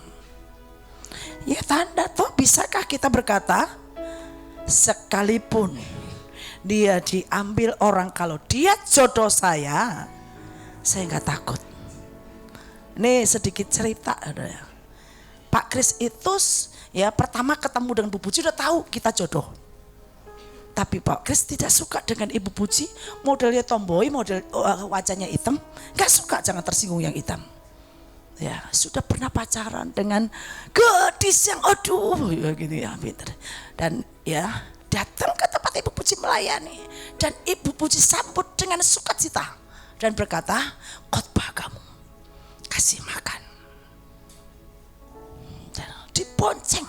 Ya tanda toh, bisakah kita berkata sekalipun dia diambil orang, kalau dia jodoh saya nggak takut. Ini sedikit cerita ya. Pak Kris itu ya pertama ketemu dengan Bu Puji udah tahu kita jodoh. Tapi Pak Kris tidak suka dengan Ibu Puji, modelnya tomboy, model wajahnya hitam, nggak suka, jangan tersinggung yang hitam. Ya sudah pernah pacaran dengan gadis yang aduh ya gini ya pinter. Dan ya datang ke tempat Ibu Puji melayani, dan Ibu Puji sambut dengan sukacita dan berkata, khotbah kamu, kasih makan. Dan dibonceng,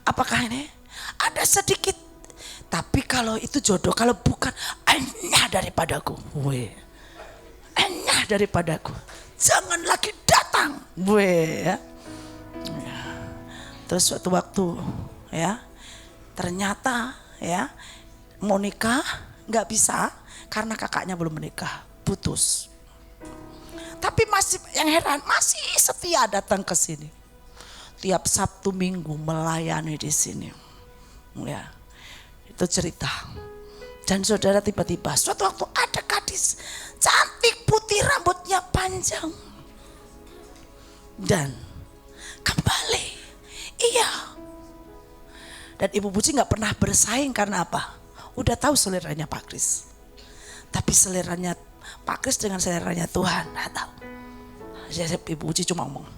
apakah ini ada sedikit? Tapi kalau itu jodoh, kalau bukan, enyah daripadaku, enyah daripadaku, jangan lagi datang, ya. Terus suatu waktu ya ternyata ya mau nikah nggak bisa karena kakaknya belum menikah, putus. Tapi masih, yang heran, masih setia datang ke sini. Tiap Sabtu Minggu melayani di sini. Ya, itu cerita. Dan saudara, tiba-tiba suatu waktu ada gadis cantik putih, rambutnya panjang. Dan kembali, iya. Dan Ibu Puji nggak pernah bersaing karena apa? Udah tahu seleranya Pak Kris. Tapi seleranya Pak Kris dengan seleranya Tuhan nggak tahu. Jadi Ibu Puji cuma ngomong,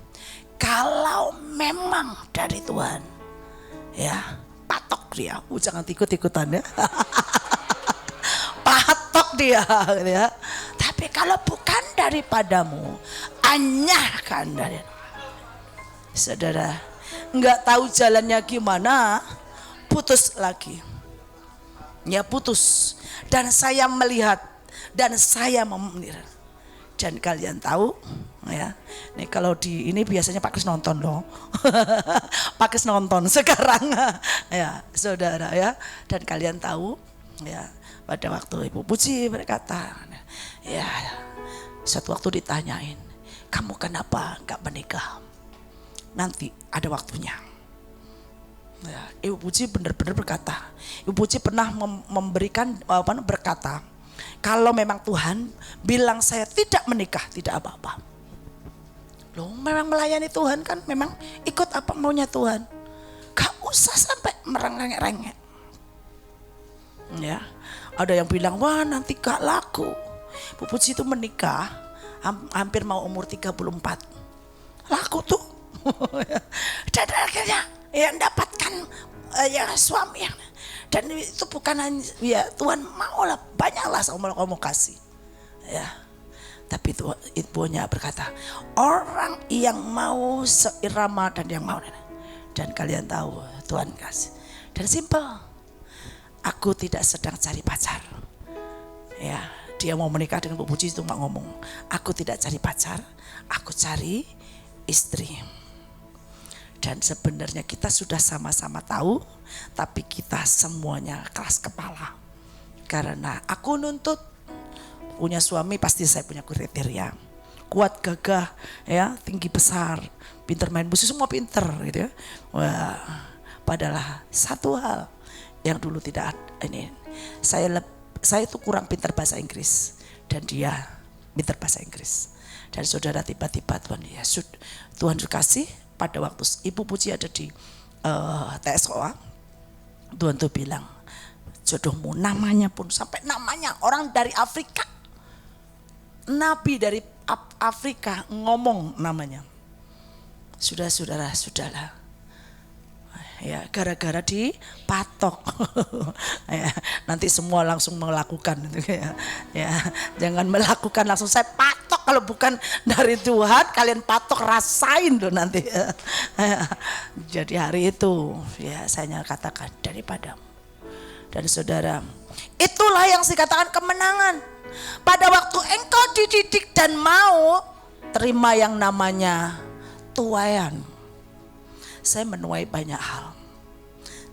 kalau memang dari Tuhan, ya patok dia. Jangan ikut-ikutan ya. Patok dia, gitu ya. Tapi kalau bukan daripadamu, anyahkan dari. Saudara, nggak tahu jalannya gimana, putus lagi. Ya putus. Dan saya melihat dan saya memelihat. Dan kalian tahu ya, nih kalau di ini biasanya Pak Kris nonton loh. Pak Kris nonton sekarang ya saudara ya. Dan kalian tahu ya, pada waktu Ibu Puji berkata ya, suatu waktu ditanyain, kamu kenapa gak menikah? Nanti ada waktunya. Ya, Ibu Puji benar-benar berkata, Ibu Puji pernah memberikan berkata, kalau memang Tuhan bilang saya tidak menikah, tidak apa-apa. Loh, memang melayani Tuhan kan memang ikut apa maunya Tuhan. Gak usah sampai merengek-rengek. Ya, ada yang bilang, wah nanti gak laku. Bu Puji itu menikah hampir mau umur 34. Laku tuh. Dan akhirnya ya mendapatkan ya suami yang, dan itu bukan hanya ya Tuhan mau lah, banyaklah kamu kasih ya. Tapi itu ibunya berkata, orang yang mau seirama dan yang mau, dan kalian tahu Tuhan kasih. Dan simple, aku tidak sedang cari pacar ya. Dia mau menikah dengan Bu Puji itu nggak ngomong, aku tidak cari pacar, aku cari istri. Dan sebenarnya kita sudah sama-sama tahu, tapi kita semuanya keras kepala. Karena aku nuntut punya suami, pasti saya punya kriteria. Kuat, gagah, ya, tinggi besar, pinter main musik, semua pinter gitu ya. Wah, padahal satu hal yang dulu tidak ini, saya itu kurang pinter bahasa Inggris dan dia pinter bahasa Inggris. Dan saudara, tiba-tiba Tuhan kasih. Pada waktu Ibu Puji ada di TSOA, Tuhan tuh bilang, jodohmu, namanya pun sampai namanya orang dari Afrika, nabi dari Afrika ngomong namanya. Sudahlah ya, gara-gara dipatok. Ya, nanti semua langsung melakukan ya, jangan melakukan langsung saya patok, kalau bukan dari Tuhan kalian patok, rasain loh nanti. Jadi hari itu ya saya katakan daripadamu. Dan saudara, itulah yang saya katakan kemenangan. Pada waktu engkau dididik dan mau terima yang namanya tuaian. Saya menuai banyak hal.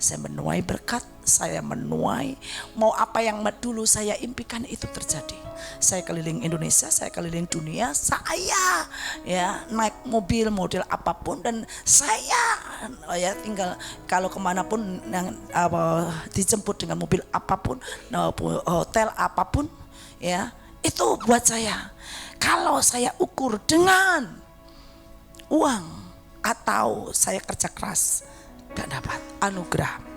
Saya menuai berkat, saya menuai mau apa yang dulu saya impikan itu terjadi. Saya keliling Indonesia, saya keliling dunia, saya ya naik mobil model apapun, dan saya ya tinggal kalau kemanapun yang dijemput dengan mobil apapun, hotel apapun, ya itu buat saya. Kalau saya ukur dengan uang atau saya kerja keras, gak dapat anugerah.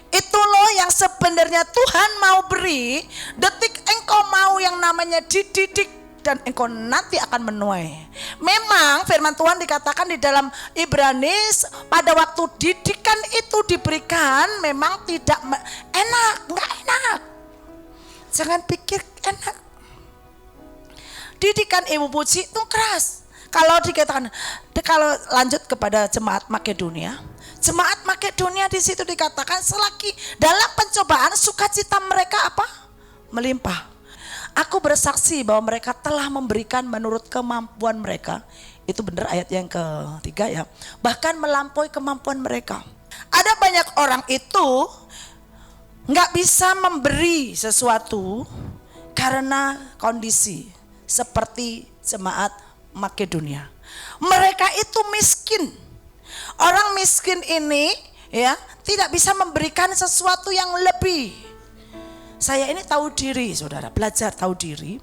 Itu loh yang sebenarnya Tuhan mau beri. Detik engkau mau yang namanya dididik, dan engkau nanti akan menuai. Memang firman Tuhan dikatakan di dalam Ibrani, pada waktu didikan itu diberikan memang tidak enak, gak enak. Jangan pikir enak. Didikan Ibu Puji itu keras. Kalau dikatakan, kalau lanjut kepada jemaat Makedonia, jemaat Makedonia di situ dikatakan selagi dalam pencobaan sukacita mereka apa? Melimpah. Aku bersaksi bahwa mereka telah memberikan menurut kemampuan mereka. Itu benar ayat yang ketiga ya. Bahkan melampaui kemampuan mereka. Ada banyak orang itu nggak bisa memberi sesuatu karena kondisi seperti jemaat Makedonia. Mereka itu miskin. Orang miskin ini ya tidak bisa memberikan sesuatu yang lebih. Saya ini tahu diri, saudara, belajar tahu diri.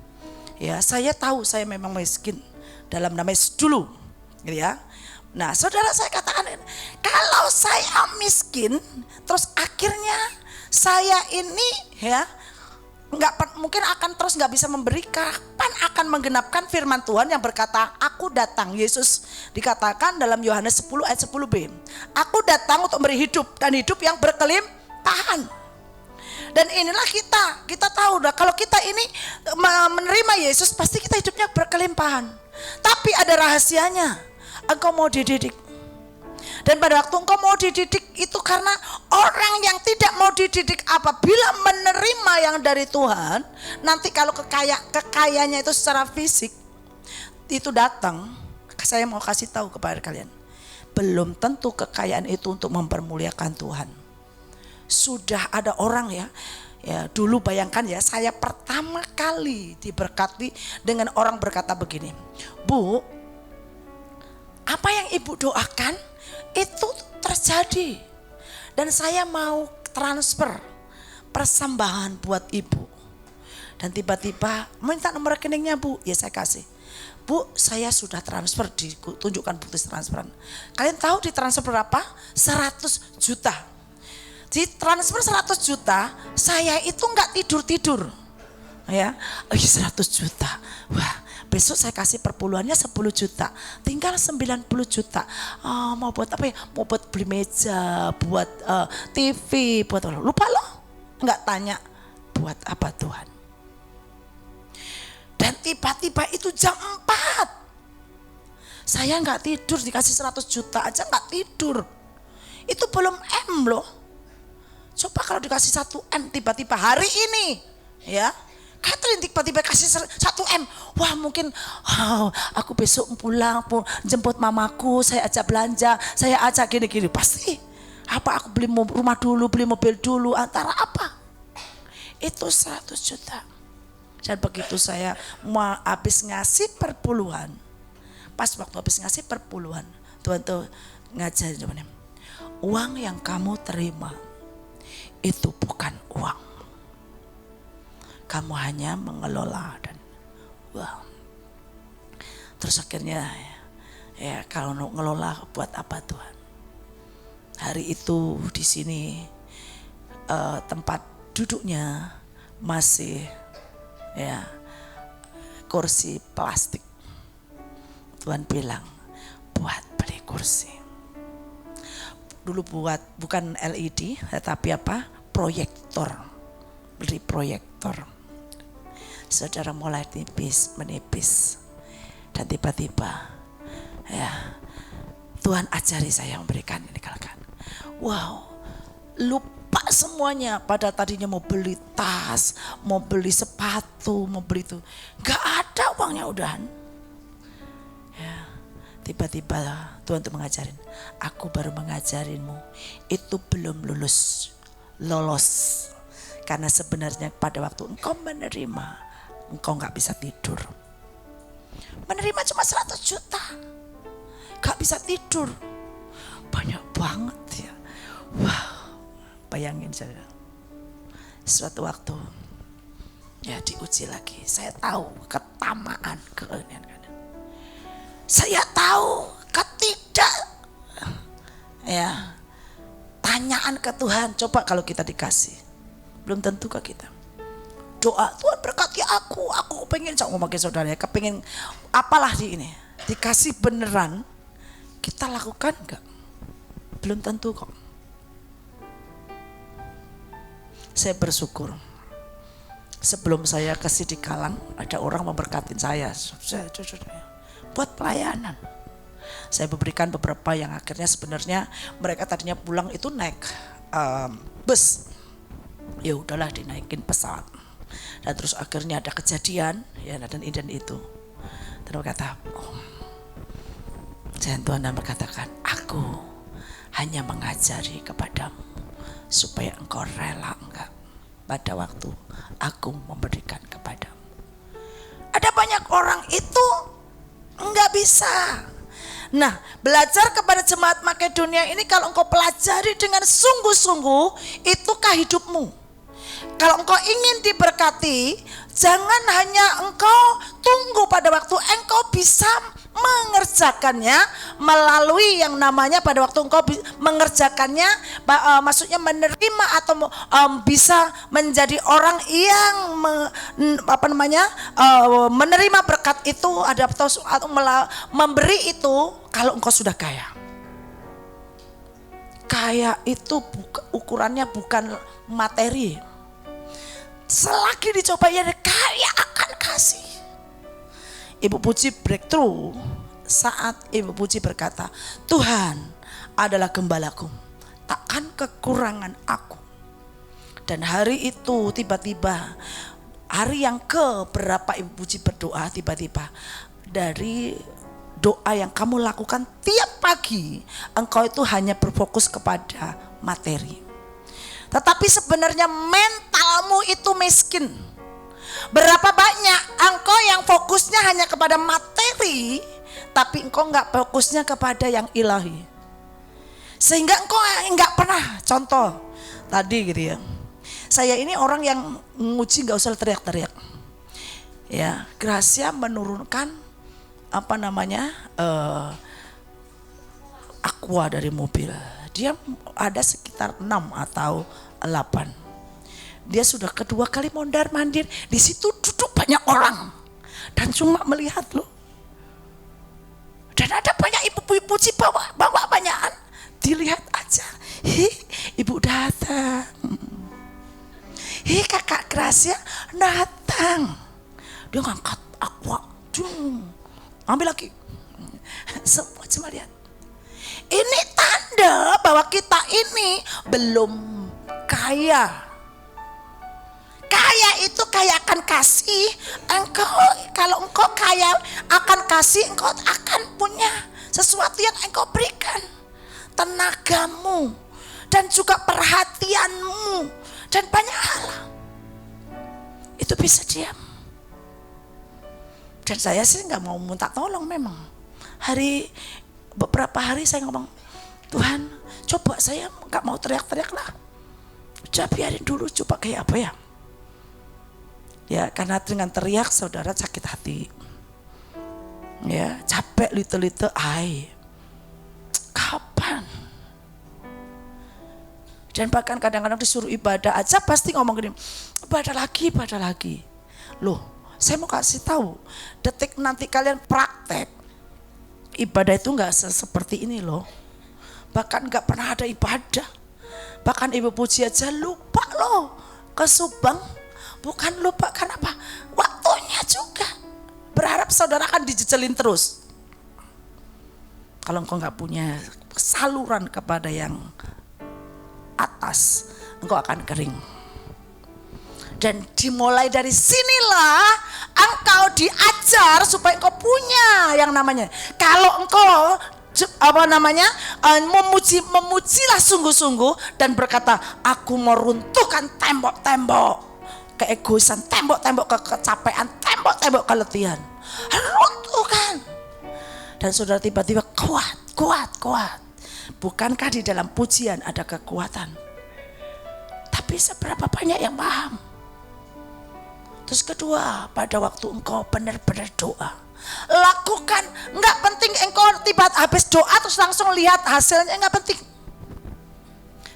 Ya, saya tahu saya memang miskin dalam namanya dulu, gitu ya. Nah, saudara, saya katakan, kalau saya miskin, terus akhirnya saya ini ya mungkin akan terus nggak bisa memberi. Kapan akan menggenapkan firman Tuhan yang berkata, aku datang. Yesus dikatakan dalam Yohanes 10 ayat 10b, aku datang untuk memberi hidup, dan hidup yang berkelimpahan. Dan inilah kita tahu dah, kalau kita ini menerima Yesus pasti kita hidupnya berkelimpahan. Tapi ada rahasianya, engkau mau dididik. Dan pada waktu engkau mau dididik itu karena orang yang tidak mau dididik apabila menerima yang dari Tuhan, nanti kalau kekayaannya itu secara fisik itu datang, saya mau kasih tahu kepada kalian, belum tentu kekayaan itu untuk mempermuliakan Tuhan. Sudah ada orang ya dulu bayangkan ya, saya pertama kali diberkati dengan orang berkata begini, Bu, apa yang ibu doakan itu terjadi, dan saya mau transfer persembahan buat ibu. Dan tiba-tiba minta nomor rekeningnya, Bu. Ya saya kasih. Bu, saya sudah transfer, ditunjukkan bukti transferan. Kalian tahu ditransfer berapa? 100 juta. Di transfer 100 juta, saya itu nggak tidur-tidur. Ya, 100 juta. Wah, besok saya kasih perpuluhannya 10 juta, tinggal 90 juta. Mau buat apa ya? Mau buat beli meja, buat TV, buat apa? Lupa loh, nggak tanya buat apa Tuhan. Dan tiba-tiba itu jam 4, saya nggak tidur, dikasih 100 juta aja nggak tidur. Itu belum M loh. Coba kalau dikasih 1 M tiba-tiba hari ini, ya. Catherine tiba-tiba kasih 1 M. Wah, mungkin aku besok pulang jemput mamaku, saya ajak belanja, saya ajak gini-gini. Pasti apa, aku beli rumah dulu, beli mobil dulu, antara apa? Itu 100 juta. Dan begitu saya mau habis ngasih perpuluhan, pas waktu habis ngasih perpuluhan, Tuhan tuh ngajarin teman-teman, uang yang kamu terima itu bukan uang. Kamu hanya mengelola dan wow. Terus akhirnya ya kalau ngelola buat apa Tuhan? Hari itu di sini tempat duduknya masih ya kursi plastik. Tuhan bilang buat beli kursi. Dulu buat bukan LED tetapi apa? Proyektor. Beli proyektor. Saudara mulai menipis, dan tiba-tiba ya Tuhan ajari saya memberikan ini katakan, wow, lupa semuanya. Pada tadinya mau beli tas, mau beli sepatu, mau beli itu, nggak ada uangnya udahan. Ya, Tiba-tiba Tuhan tuh mengajarin, aku baru mengajarinmu, itu belum lolos. Karena sebenarnya pada waktu engkau menerima, engkau gak bisa tidur. Menerima cuma 100 juta, gak bisa tidur. Banyak banget ya. Wow, bayangin saja. Suatu waktu ya diuji lagi. Saya tahu ketamaan, saya tahu ya tanyaan ke Tuhan. Coba kalau kita dikasih, belum tentu ke kita. Doa, Tuhan berkati aku pengen, saya ngomong ke saudara ya, kepingin apalah di ini, dikasih beneran, kita lakukan enggak? Belum tentu kok. Saya bersyukur sebelum saya ke Sidikalang ada orang memberkatin saya buat pelayanan. Saya berikan beberapa yang akhirnya sebenarnya mereka tadinya pulang itu naik bus, ya udahlah dinaikin pesawat. Dan terus akhirnya ada kejadian ya, dan itu terus kata, Tuhan berkatakan, aku hanya mengajari kepadamu supaya engkau rela enggak pada waktu aku memberikan kepadamu. Ada banyak orang itu enggak bisa. Nah, belajar kepada jemaat Makedonia ini kalau engkau pelajari dengan sungguh-sungguh, itukah hidupmu. Kalau engkau ingin diberkati, jangan hanya engkau tunggu pada waktu engkau bisa mengerjakannya melalui yang namanya pada waktu engkau mengerjakannya, maksudnya menerima atau bisa menjadi orang yang menerima berkat itu atau memberi itu kalau engkau sudah kaya. Kaya itu ukurannya bukan materi. Selagi dicoba ya kaya akan kasih. Ibu Puji breakthrough saat Ibu Puji berkata, Tuhan adalah gembalaku, takkan kekurangan aku. Dan hari itu tiba-tiba, hari yang keberapa Ibu Puji berdoa, tiba-tiba dari doa yang kamu lakukan tiap pagi, engkau itu hanya berfokus kepada materi. Tetapi sebenarnya mentalmu itu miskin. Berapa banyak engkau yang fokusnya hanya kepada materi, tapi engkau enggak fokusnya kepada yang ilahi. Sehingga engkau enggak pernah, contoh tadi gitu ya. Saya ini orang yang nguji enggak usah teriak-teriak. Ya, Gracia menurunkan aqua dari mobil. Dia ada sekitar 6 atau 8. Dia sudah kedua kali mondar-mandir. Di situ duduk banyak orang dan cuma melihat loh. Dan ada banyak ibu-ibu bawa banyakan. Dilihat aja. Ibu datang. Kakak Gracia datang. Dia ngangkat aqua. Ambil lagi. Semua cuma lihat. Ini tanda bahwa kita ini belum kaya. Kaya itu kaya akan kasih. Kalau engkau kaya akan kasih, engkau akan punya sesuatu yang engkau berikan. Tenagamu dan juga perhatianmu dan banyak hal. Itu bisa diam. Dan saya sih nggak mau minta tolong memang. Beberapa hari saya ngomong, Tuhan coba saya nggak mau teriak-teriak lah. Udah biarin dulu coba kayak apa ya. Ya karena dengan teriak saudara sakit hati. Ya capek lite-lite kapan. Dan bahkan kadang-kadang disuruh ibadah aja pasti ngomong gini, ibadah lagi. Loh saya mau kasih tahu, detik nanti kalian praktek. Ibadah itu gak seperti ini loh. Bahkan gak pernah ada ibadah. Bahkan Ibu Puji aja lupa loh ke Subang. Bukan lupa, kenapa? Waktunya juga. Berharap saudara akan dijejelin terus. Kalau engkau gak punya saluran kepada yang atas, engkau akan kering. Dan dimulai dari sinilah engkau diajar supaya engkau punya yang namanya. Kalau engkau memujilah sungguh-sungguh dan berkata, aku mau runtuhkan tembok-tembok keegoisan, tembok-tembok kecapean, tembok-tembok keletihan. Runtuhkan. Dan saudara tiba-tiba kuat. Bukankah di dalam pujian ada kekuatan? Tapi seberapa banyak yang paham? Terus kedua, pada waktu engkau benar-benar doa, lakukan. Enggak penting engkau tiba habis doa terus langsung lihat hasilnya, enggak penting.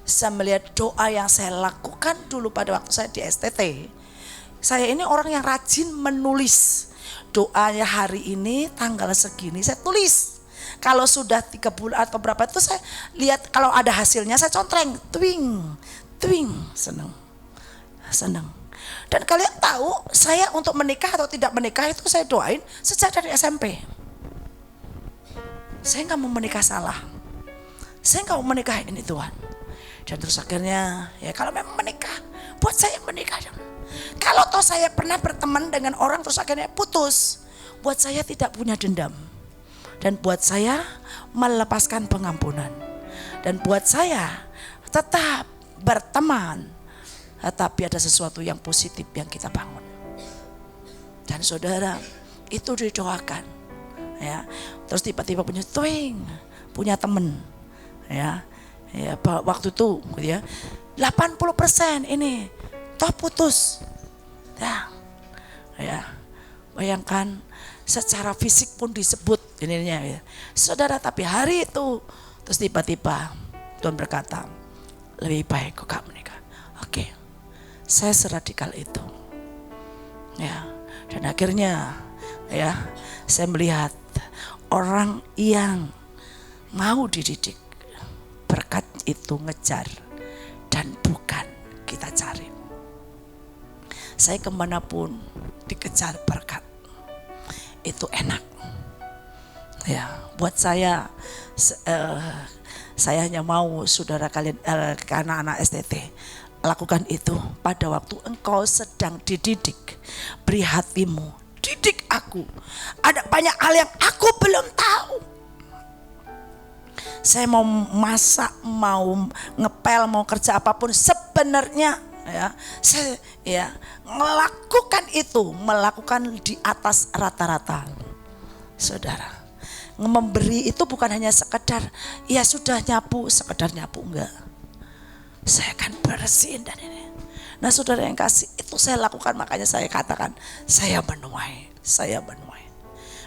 Saya melihat doa yang saya lakukan dulu pada waktu saya di STT. Saya ini orang yang rajin menulis. Doanya hari ini tanggal segini saya tulis. Kalau sudah 3 bulan atau berapa itu saya lihat, kalau ada hasilnya saya contreng. Twing, seneng. Dan kalian tahu saya untuk menikah atau tidak menikah itu saya doain sejak dari SMP. Saya gak mau menikah salah. Saya gak mau menikah ini Tuhan. Dan terus akhirnya ya kalau memang menikah, buat saya menikah. Kalau toh saya pernah berteman dengan orang terus akhirnya putus, buat saya tidak punya dendam. Dan buat saya melepaskan pengampunan. Dan buat saya tetap berteman. Tapi ada sesuatu yang positif yang kita bangun. Dan saudara, itu didoakan. Ya, terus tiba-tiba punya temen. Ya, waktu itu, ya, 80% ini toh putus. Ya, bayangkan secara fisik pun disebut ininya. Ya. Saudara, tapi hari itu terus tiba-tiba Tuhan berkata, lebih baik kau gak menikah. Oke. Saya seradikal itu, ya. Dan akhirnya, ya, saya melihat orang yang mau dididik, berkat itu ngejar dan bukan kita cari. Saya kemanapun dikejar berkat, itu enak. Ya, buat saya hanya mau saudara kalian, anak-anak STT. Lakukan itu pada waktu engkau sedang dididik. Beri hatimu, didik aku. Ada banyak hal yang aku belum tahu. Saya mau masak, mau ngepel, mau kerja apapun sebenarnya, ya, saya melakukan itu, melakukan di atas rata-rata. Saudara, memberi itu bukan hanya sekedar ya sudah nyapu, sekedar nyapu, enggak. Saya akan bersihin dan ini. Nah saudara yang kasih, itu saya lakukan, makanya saya katakan saya menuai.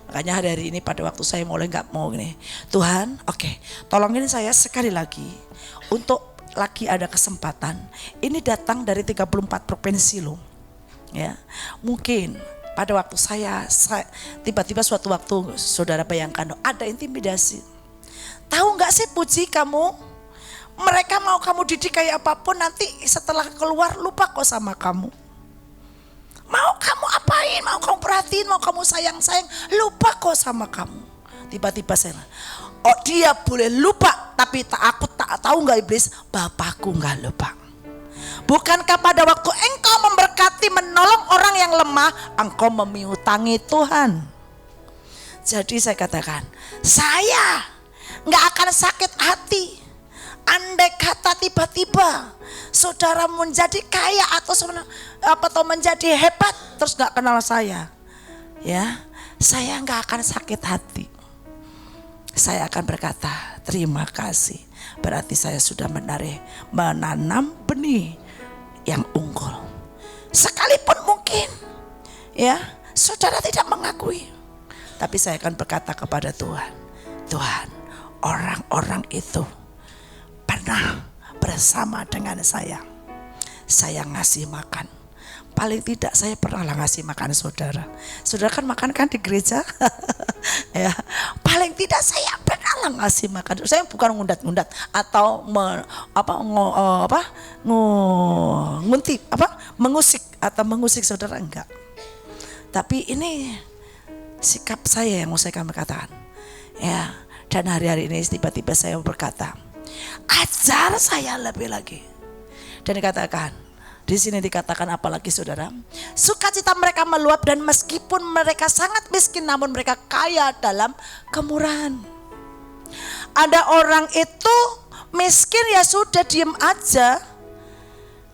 Makanya hari ini pada waktu saya mulai gak mau gini, Tuhan oke, tolongin saya sekali lagi untuk lagi ada kesempatan. Ini datang dari 34 provinsi loh. Ya, mungkin pada waktu saya tiba-tiba suatu waktu saudara bayangkan ada intimidasi. Tahu gak sih Puji, kamu mereka mau kamu didik kayak apapun, nanti setelah keluar lupa kok sama kamu. Mau kamu apain, mau kamu perhatiin, mau kamu sayang-sayang, lupa kok sama kamu. Tiba-tiba saya, oh dia boleh lupa, tapi aku tak tahu gak iblis, Bapakku gak lupa. Bukankah pada waktu engkau memberkati, menolong orang yang lemah, engkau memiutangi Tuhan. Jadi saya katakan, saya gak akan sakit hati. Andai kata tiba-tiba saudara menjadi kaya atau menjadi hebat terus gak kenal saya, ya, saya gak akan sakit hati. Saya akan berkata terima kasih, berarti saya sudah menanam benih yang unggul. Sekalipun mungkin, ya, saudara tidak mengakui, tapi saya akan berkata kepada Tuhan, Tuhan, orang-orang itu pernah bersama dengan saya ngasih makan. Paling tidak saya pernah lah ngasih makan saudara. Saudara kan makan kan di gereja. Ya, paling tidak saya pernah lah ngasih makan. Saya bukan ngundat-ngundat atau mengusik saudara, enggak. Tapi ini sikap saya yang mau saya katakan. Ya, dan hari-hari ini tiba-tiba saya berkata, ajar saya lebih lagi. Dan dikatakan, Di sini dikatakan apalagi saudara, sukacita mereka meluap dan meskipun mereka sangat miskin namun mereka kaya dalam kemurahan. Ada orang itu miskin ya sudah diem aja.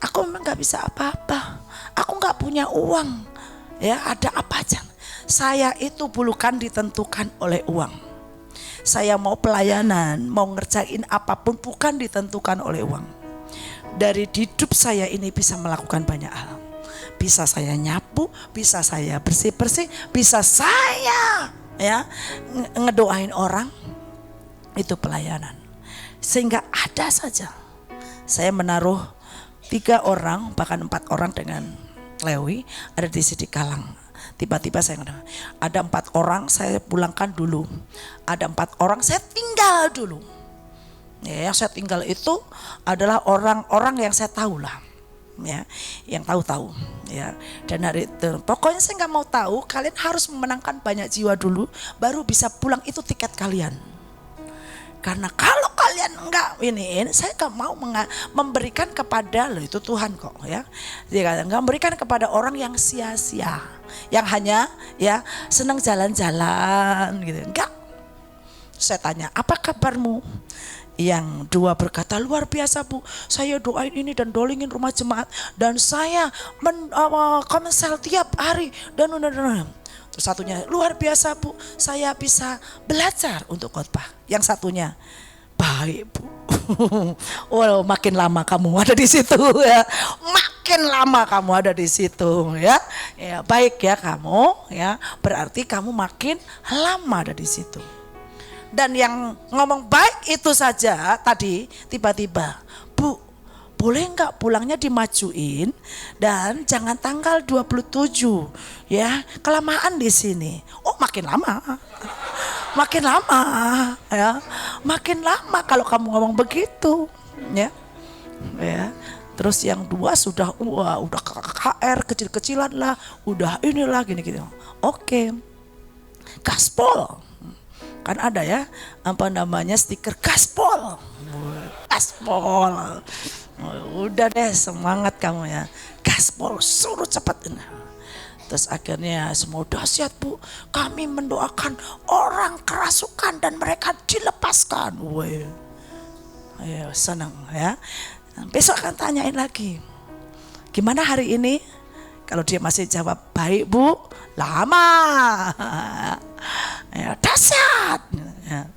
Aku memang gak bisa apa-apa, aku gak punya uang. Ya ada apa aja. Saya itu bukan ditentukan oleh uang. Saya mau pelayanan, mau ngerjain apapun bukan ditentukan oleh uang. Dari hidup saya ini bisa melakukan banyak hal. Bisa saya nyapu, bisa saya bersih-bersih, bisa saya ya ngedoain orang. Itu pelayanan. Sehingga ada saja saya menaruh 3 orang bahkan 4 orang dengan Lewi ada di sini Kalang. Tiba-tiba saya ada 4 orang saya pulangkan dulu, ada 4 orang saya tinggal dulu. Ya, yang saya tinggal itu adalah orang-orang yang saya tahu lah, ya, yang tahu-tahu, ya. Dan hari itu pokoknya saya nggak mau tahu, kalian harus memenangkan banyak jiwa dulu, baru bisa pulang, itu tiket kalian. Karena kalau kalian enggak ini saya enggak mau memberikan kepada lo, itu Tuhan kok ya. Dia enggak memberikan kepada orang yang sia-sia, yang hanya ya senang jalan-jalan gitu. Enggak. Saya tanya, apa kabarmu? Yang 2 berkata, luar biasa Bu, saya doain ini dan dolingin rumah jemaat dan saya komensel tiap hari dan Terus satunya, luar biasa Bu, saya bisa belajar untuk khotbah. Yang satunya, baik Bu. Oh, makin lama kamu ada di situ ya, makin lama kamu ada di situ ya. Ya baik ya kamu ya, berarti kamu makin lama ada di situ. Dan yang ngomong baik itu saja tadi tiba-tiba, Bu, boleh enggak pulangnya dimajuin dan jangan tanggal 27 ya, kelamaan di sini. Oh makin lama, makin lama ya, makin lama kalau kamu ngomong begitu ya. Ya. Terus yang 2 sudah udah KKR kecil-kecilan lah, udah inilah gini-gini. Oke, gaspol. Kan ada ya apa namanya stiker gaspol. Gaspol. Udah deh semangat kamu ya. Gaspol suruh cepat. Terus akhirnya semua dahsyat Bu, kami mendoakan orang kerasukan dan mereka dilepaskan. Wah, ya senang ya. Besok akan tanyain lagi, gimana hari ini? Kalau dia masih jawab baik Bu, lama. Ya, dahsyat. Ya.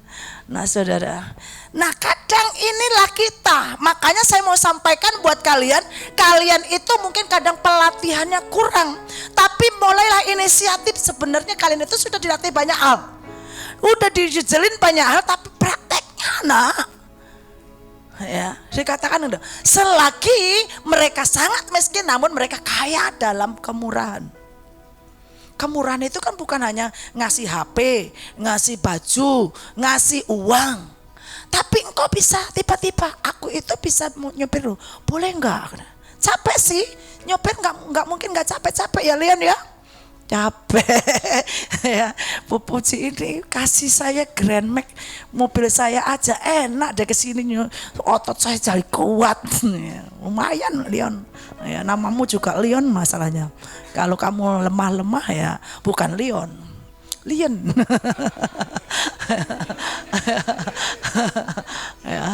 Nah saudara, nah kadang inilah kita, makanya saya mau sampaikan buat kalian, kalian itu mungkin kadang pelatihannya kurang, tapi mulailah inisiatif. Sebenarnya kalian itu sudah dilatih banyak hal, udah dijelin banyak hal, tapi prakteknya nak, ya dikatakan udah, selagi mereka sangat miskin namun mereka kaya dalam kemurahan. Kemurahan itu kan bukan hanya ngasih HP, ngasih baju, ngasih uang. Tapi engkau bisa tiba-tiba, aku itu bisa nyopir loh, boleh enggak? Capek sih, nyopir enggak mungkin enggak capek-capek ya Leon ya. Capek ya, Pupuji ini kasih saya Grand Max, mobil saya aja enak deh kesini, otot saya jadi kuat. Ya, lumayan Leon. Ya, namamu juga Leon masalahnya. Kalau kamu lemah-lemah ya bukan Leon, Leon. Ya,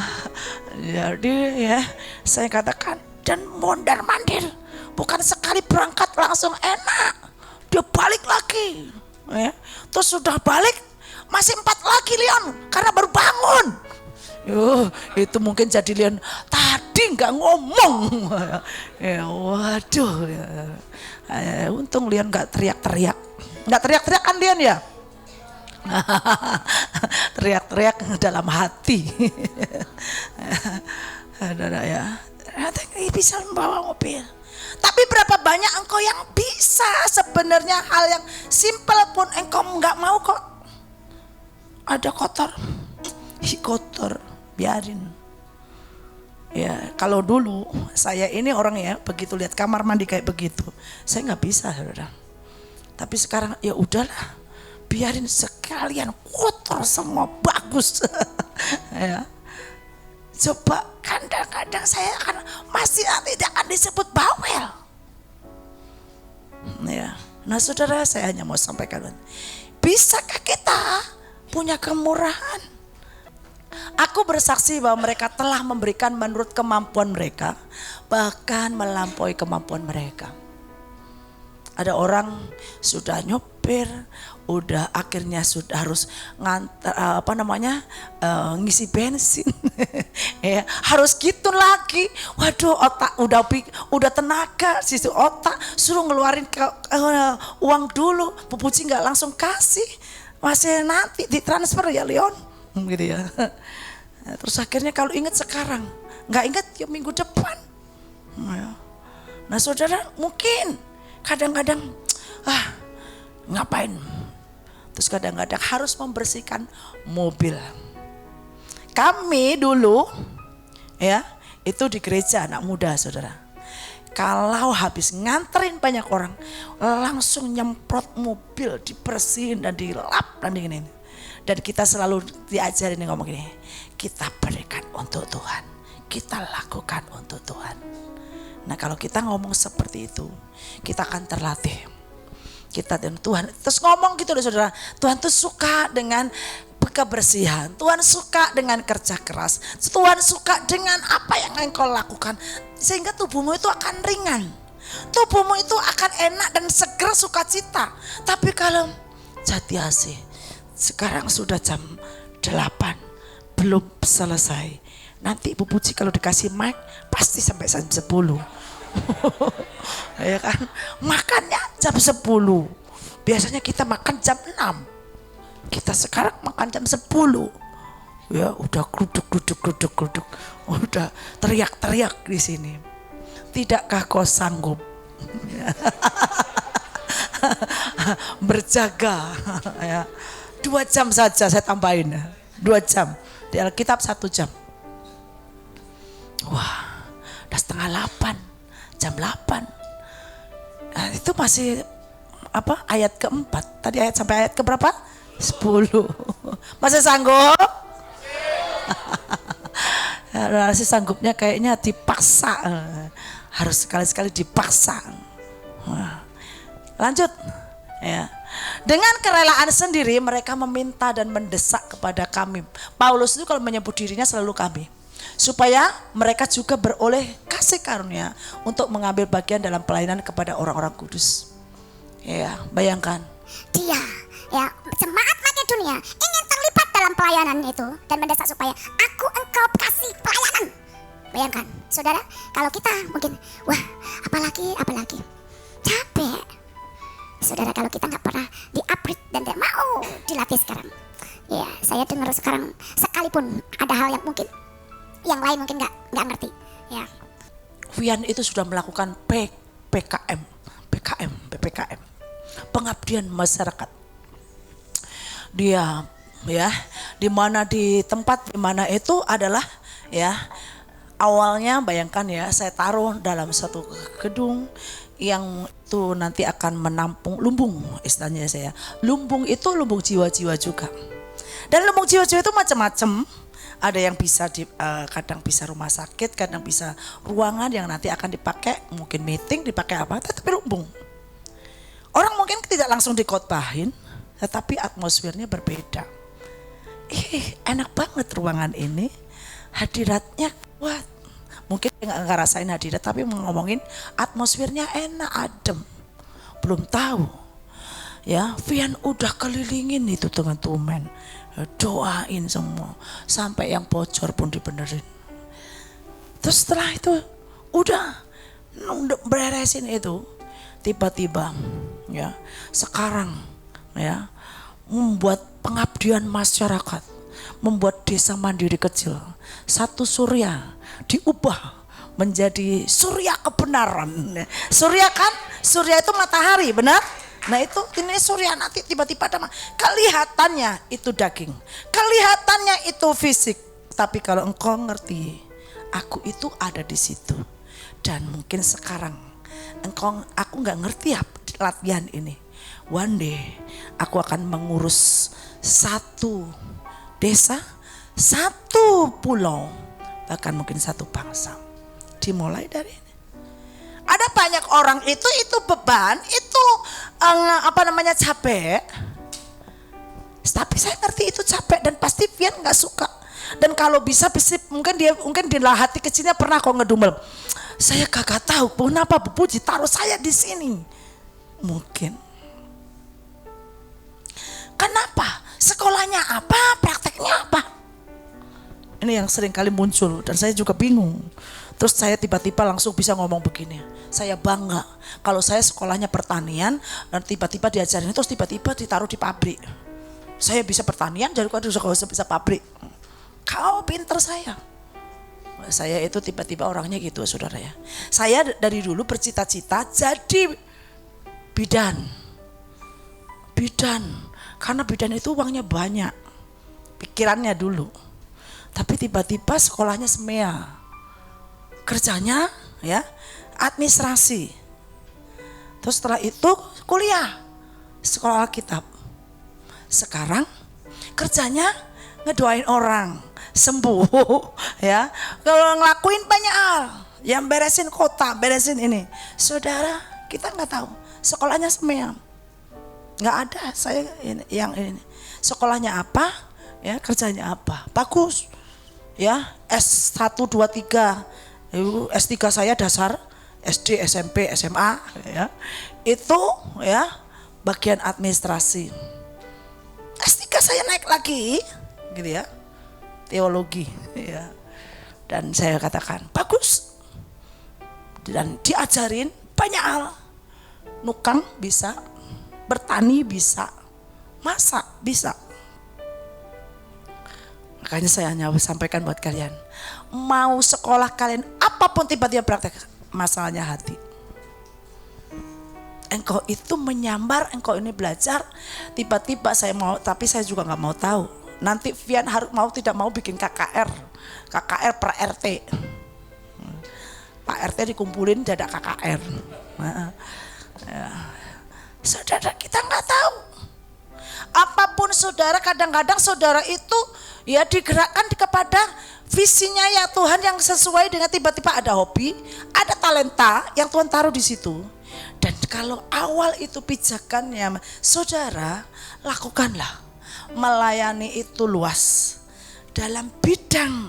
jadi ya saya katakan, dan mondar mandir, bukan sekali berangkat langsung enak, dia balik lagi, ya. Terus sudah balik masih 4 lagi Leon karena baru bangun. Itu mungkin jadi Leon tadi nggak ngomong. Ya, waduh. Ya. Untung Leon nggak teriak-teriak kan Leon ya. Teriak-teriak dalam hati. Ya, bisa membawa mobil. Tapi berapa banyak engkau yang bisa sebenarnya hal yang simpel pun engkau nggak mau kok. Ada kotor, kotor, biarin. Ya kalau dulu saya ini orang ya begitu lihat kamar mandi kayak begitu, saya nggak bisa saudara. Tapi sekarang ya udahlah, biarin sekalian kotor semua bagus. Ya. Coba kadang-kadang saya masih tidak akan disebut bawel. Ya. Nah saudara, saya hanya mau sampaikan, bisakah kita punya kemurahan? Aku bersaksi bahwa mereka telah memberikan menurut kemampuan mereka, bahkan melampaui kemampuan mereka. Ada orang sudah nyopir, udah akhirnya sudah harus ngantar ngisi bensin, ya harus gitu lagi. Waduh, otak udah tenaga, sisi otak suruh ngeluarin uang dulu, Bu Puji nggak langsung kasih, masih nanti ditransfer ya Leon, gitu ya. Terus akhirnya kalau ingat sekarang, nggak ingat ya minggu depan. Nah saudara, mungkin kadang-kadang ngapain? Terus kadang-kadang harus membersihkan mobil. Kami dulu ya itu di gereja anak muda saudara. Kalau habis nganterin banyak orang, langsung nyemprot mobil, dibersihin dan dilap dan gini. Dan kita selalu diajarin ngomong gini, kita berikan untuk Tuhan, kita lakukan untuk Tuhan. Nah kalau kita ngomong seperti itu, kita akan terlatih. Kita dan Tuhan terus ngomong gitu loh saudara. Tuhan tuh suka dengan kebersihan. Tuhan suka dengan kerja keras. Tuhan suka dengan apa yang engkau lakukan. Sehingga tubuhmu itu akan ringan. Tubuhmu itu akan enak dan seger sukacita. Tapi kalau Jati Asih, sekarang sudah jam 8, belum selesai. Nanti Ibu Puji kalau dikasih mic pasti sampai jam 10. Ya kan, makannya jam 10. Biasanya kita makan jam 6. Kita sekarang makan jam 10. Ya udah gluduk, udah teriak-teriak di sini. Tidakkah kau sanggup berjaga ya 2 jam saja, saya tambahin 2 jam. Di Alkitab 1 jam. Wah, udah setengah 8. Jam 8. Nah, itu masih ayat keempat. Tadi ayat sampai ayat keberapa? 10. Masih sanggup? Masih sanggupnya kayaknya dipaksa. Harus sekali-sekali dipaksa. Lanjut. Ya. Dengan kerelaan sendiri mereka meminta dan mendesak kepada kami. Paulus itu kalau menyebut dirinya selalu kami. Supaya mereka juga beroleh kasih karunia untuk mengambil bagian dalam pelayanan kepada orang-orang kudus. Ya, bayangkan. Dia, ya, jemaat Makedonia ingin terlibat dalam pelayanan itu dan mendesak supaya engkau kasih pelayanan. Bayangkan, saudara, kalau kita mungkin, wah, apalagi, capek. Saudara, kalau kita nggak pernah di-upgrade dan tidak mau dilatih sekarang. Ya, saya dengar sekarang sekalipun ada hal yang mungkin yang lain mungkin nggak ngerti. Ya. Vian itu sudah melakukan PPKM, pengabdian masyarakat. Dia ya di tempat di mana itu adalah ya awalnya bayangkan ya saya taruh dalam satu gedung yang itu nanti akan menampung lumbung istilahnya saya. Lumbung itu lumbung jiwa-jiwa juga. Dan lumbung jiwa-jiwa itu macam-macam. Ada yang bisa kadang bisa rumah sakit, kadang bisa ruangan yang nanti akan dipakai, mungkin meeting dipakai apa, tetapi lumbung. Orang mungkin tidak langsung dikotbahin, tetapi atmosfernya berbeda. Enak banget ruangan ini, hadiratnya kuat. Mungkin nggak ngerasain hadirat, tapi ngomongin atmosfernya enak, adem. Belum tahu, ya Vian udah kelilingin itu dengan tumen. Doain semua sampai yang bocor pun dibenerin. Terus setelah itu udah beresin itu, tiba-tiba ya sekarang ya membuat pengabdian masyarakat, membuat desa mandiri kecil, satu surya diubah menjadi surya kebenaran. Surya kan, surya itu matahari, benar? Nah itu ini surya nanti tiba-tiba ada kelihatannya itu daging, kelihatannya itu fisik, tapi kalau engkau ngerti aku itu ada di situ. Dan mungkin sekarang aku nggak ngerti ya latihan ini. One day aku akan mengurus satu desa, satu pulau, bahkan mungkin satu bangsa. Dimulai dari ini. Ada banyak orang itu beban, itu capek. Tapi saya ngerti itu capek dan pasti Vian nggak suka. Dan kalau bisa mungkin di hati kecilnya pernah kok ngedumel. Saya kagak tahu kenapa Bu Puji taruh saya di sini. Mungkin. Kenapa? Sekolahnya apa? Prakteknya apa? Ini yang sering kali muncul dan saya juga bingung. Terus saya tiba-tiba langsung bisa ngomong begini. Saya bangga kalau saya sekolahnya pertanian dan tiba-tiba diajarin terus tiba-tiba ditaruh di pabrik. Saya bisa pertanian jadi kok bisa pabrik. Kau pinter saya. Saya itu tiba-tiba orangnya gitu saudara ya. Saya dari dulu bercita-cita jadi bidan. Karena bidan itu uangnya banyak. Pikirannya dulu. Tapi tiba-tiba sekolahnya semea. Kerjanya ya administrasi. Terus setelah itu kuliah sekolah Alkitab. Sekarang kerjanya ngedoain orang sembuh ya. Kalau ngelakuin banyak hal, yang beresin kota, beresin ini. Saudara, kita nggak tahu sekolahnya semea. Nggak ada saya ini. Sekolahnya apa? Ya, kerjanya apa? Bagus. Ya, S1 2 3. S3 saya dasar SD, SMP, SMA ya. Itu ya bagian administrasi. S3 saya naik lagi gitu ya. Teologi ya. Dan saya katakan bagus. Dan diajarin banyak hal. Nukang bisa, bertani bisa, masak bisa. Makanya saya hanya sampaikan buat kalian. Mau sekolah kalian apapun tiba-tiba praktek, masalahnya hati. Engkau itu menyambar, engkau ini belajar, tiba-tiba saya mau, tapi saya juga nggak mau tahu. Nanti Vian harus tidak mau bikin KKR per RT. Pak RT dikumpulin jadi KKR. Saudara kita nggak tahu. Apapun saudara, kadang-kadang saudara itu ya digerakkan kepada visinya ya Tuhan yang sesuai dengan tiba-tiba ada hobi, ada talenta yang Tuhan taruh di situ. Dan kalau awal itu pijakannya, saudara lakukanlah. Melayani itu luas dalam bidang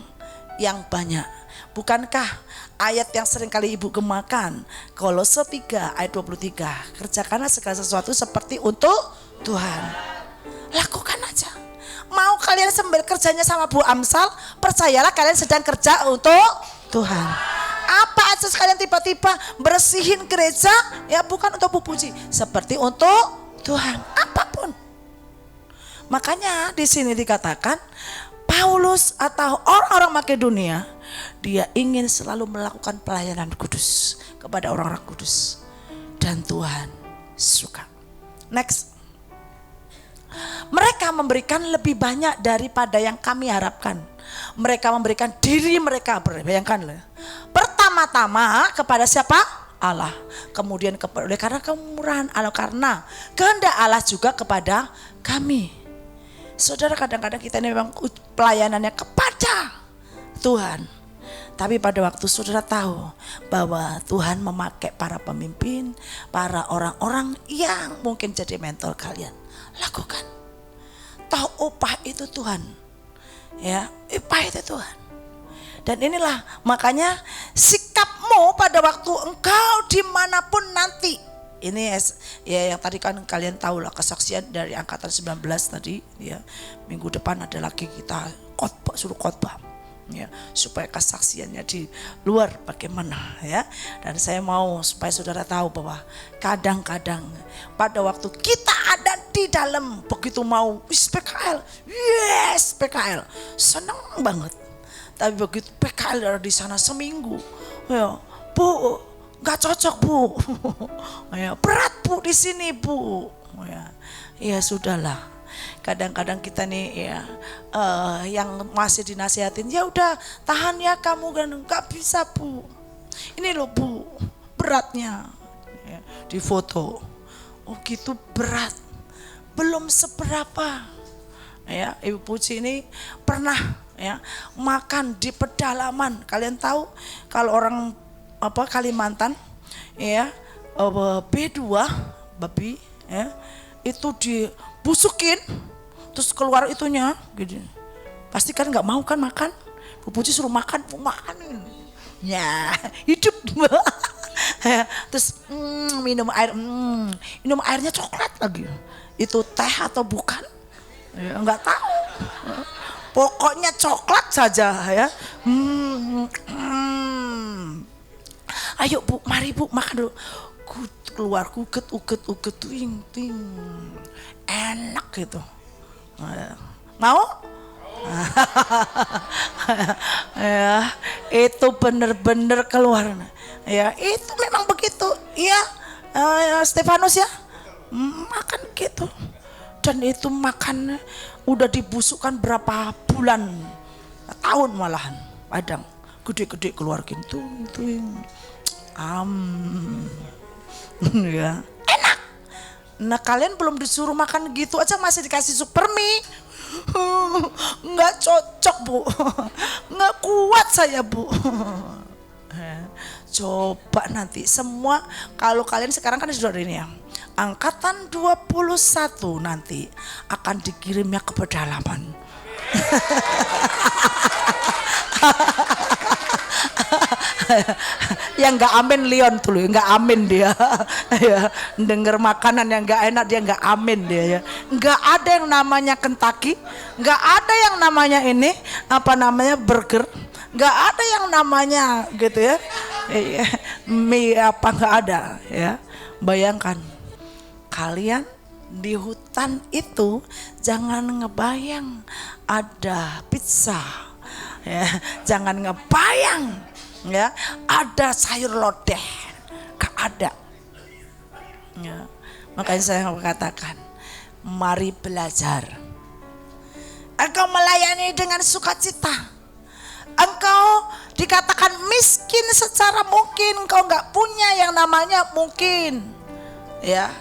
yang banyak. Bukankah ayat yang sering kali ibu gemakan, Kolose 3 ayat 23, kerjakanlah segala sesuatu seperti untuk Tuhan. Lakukan aja. Mau kalian sambil kerjanya sama Bu Amsal, percayalah kalian sedang kerja untuk Tuhan. Apa aja sekalian tiba-tiba bersihin gereja, ya bukan untuk Bu Puji, seperti untuk Tuhan. Apapun. Makanya di sini dikatakan Paulus atau orang-orang Makedonia, dia ingin selalu melakukan pelayanan kudus kepada orang-orang kudus. Dan Tuhan suka. Next. Mereka memberikan lebih banyak daripada yang kami harapkan. Mereka memberikan diri mereka, bayangkan loh. Pertama-tama kepada siapa? Allah. Kemudian karena kemurahan Allah, karena kehendak Allah juga kepada kami. Saudara, kadang-kadang kita ini memang pelayanannya kepada Tuhan. Tapi pada waktu saudara tahu bahwa Tuhan memakai para pemimpin, para orang-orang yang mungkin jadi mentor kalian, lakukan. Tahu upah itu Tuhan. Ya, upah itu Tuhan. Dan inilah makanya sikapmu pada waktu engkau dimanapun nanti. Ini ya yang tadi kan kalian tahu lah kesaksian dari angkatan 19 tadi ya. Minggu depan ada lagi kita suruh khotbah ya, supaya kesaksiannya di luar bagaimana ya. Dan saya mau supaya saudara tahu bahwa kadang-kadang pada waktu kita ada di dalam, begitu mau PKL, yes PKL, senang banget. Tapi begitu PKL ada di sana seminggu, ya Bu, nggak cocok Bu, ya berat Bu di sini Bu, ya sudahlah. Kadang-kadang kita nih ya yang masih dinasihatin, ya udah tahan ya kamu, kan nggak bisa Bu. Ini loh Bu, beratnya ya, di foto. Oh gitu berat, belum seberapa. Ya Ibu Puji ini pernah ya, makan di pedalaman. Kalian tahu kalau orang Kalimantan ya, B2 babi ya, itu dibusukin terus keluar itunya gitu. Pasti kan nggak mau kan makan. Bu Puji suruh makan, makan. Ya, hidup. Terus minum air, minum airnya coklat lagi. Itu teh atau bukan? Ya, nggak tahu. Pokoknya coklat saja ya. Ayo Bu, mari Bu makan dulu. Keluar uget, ting. Enak gitu. Mau? Ya, itu bener-bener keluar. Ya, itu memang begitu. Iya, Stefanus ya, makan gitu. Dan itu makan udah dibusukkan berapa bulan, tahun malahan. Padang gede-gede keluar gitu. Ya, enak. Nah, kalian belum disuruh makan gitu aja masih dikasih super mie. Nggak cocok Bu, nggak kuat saya Bu. Coba nanti semua, kalau kalian sekarang kan sudah ini ya, angkatan 21 nanti akan dikirimnya ke pedalaman. Yang nggak amin Leon tuh loh, nggak amin dia. Ya, denger makanan yang nggak enak dia nggak amin dia ya. Nggak ada yang namanya Kentucky, nggak ada yang namanya ini burger, nggak ada yang namanya gitu ya. Mie apa nggak ada ya. Bayangkan kalian di hutan itu jangan ngebayang ada pizza ya, jangan ngebayang ya ada sayur lodeh, gak ada ya. Makanya saya katakan mari belajar. Engkau melayani dengan sukacita. Engkau dikatakan miskin secara mungkin, engkau gak punya yang namanya mungkin ya,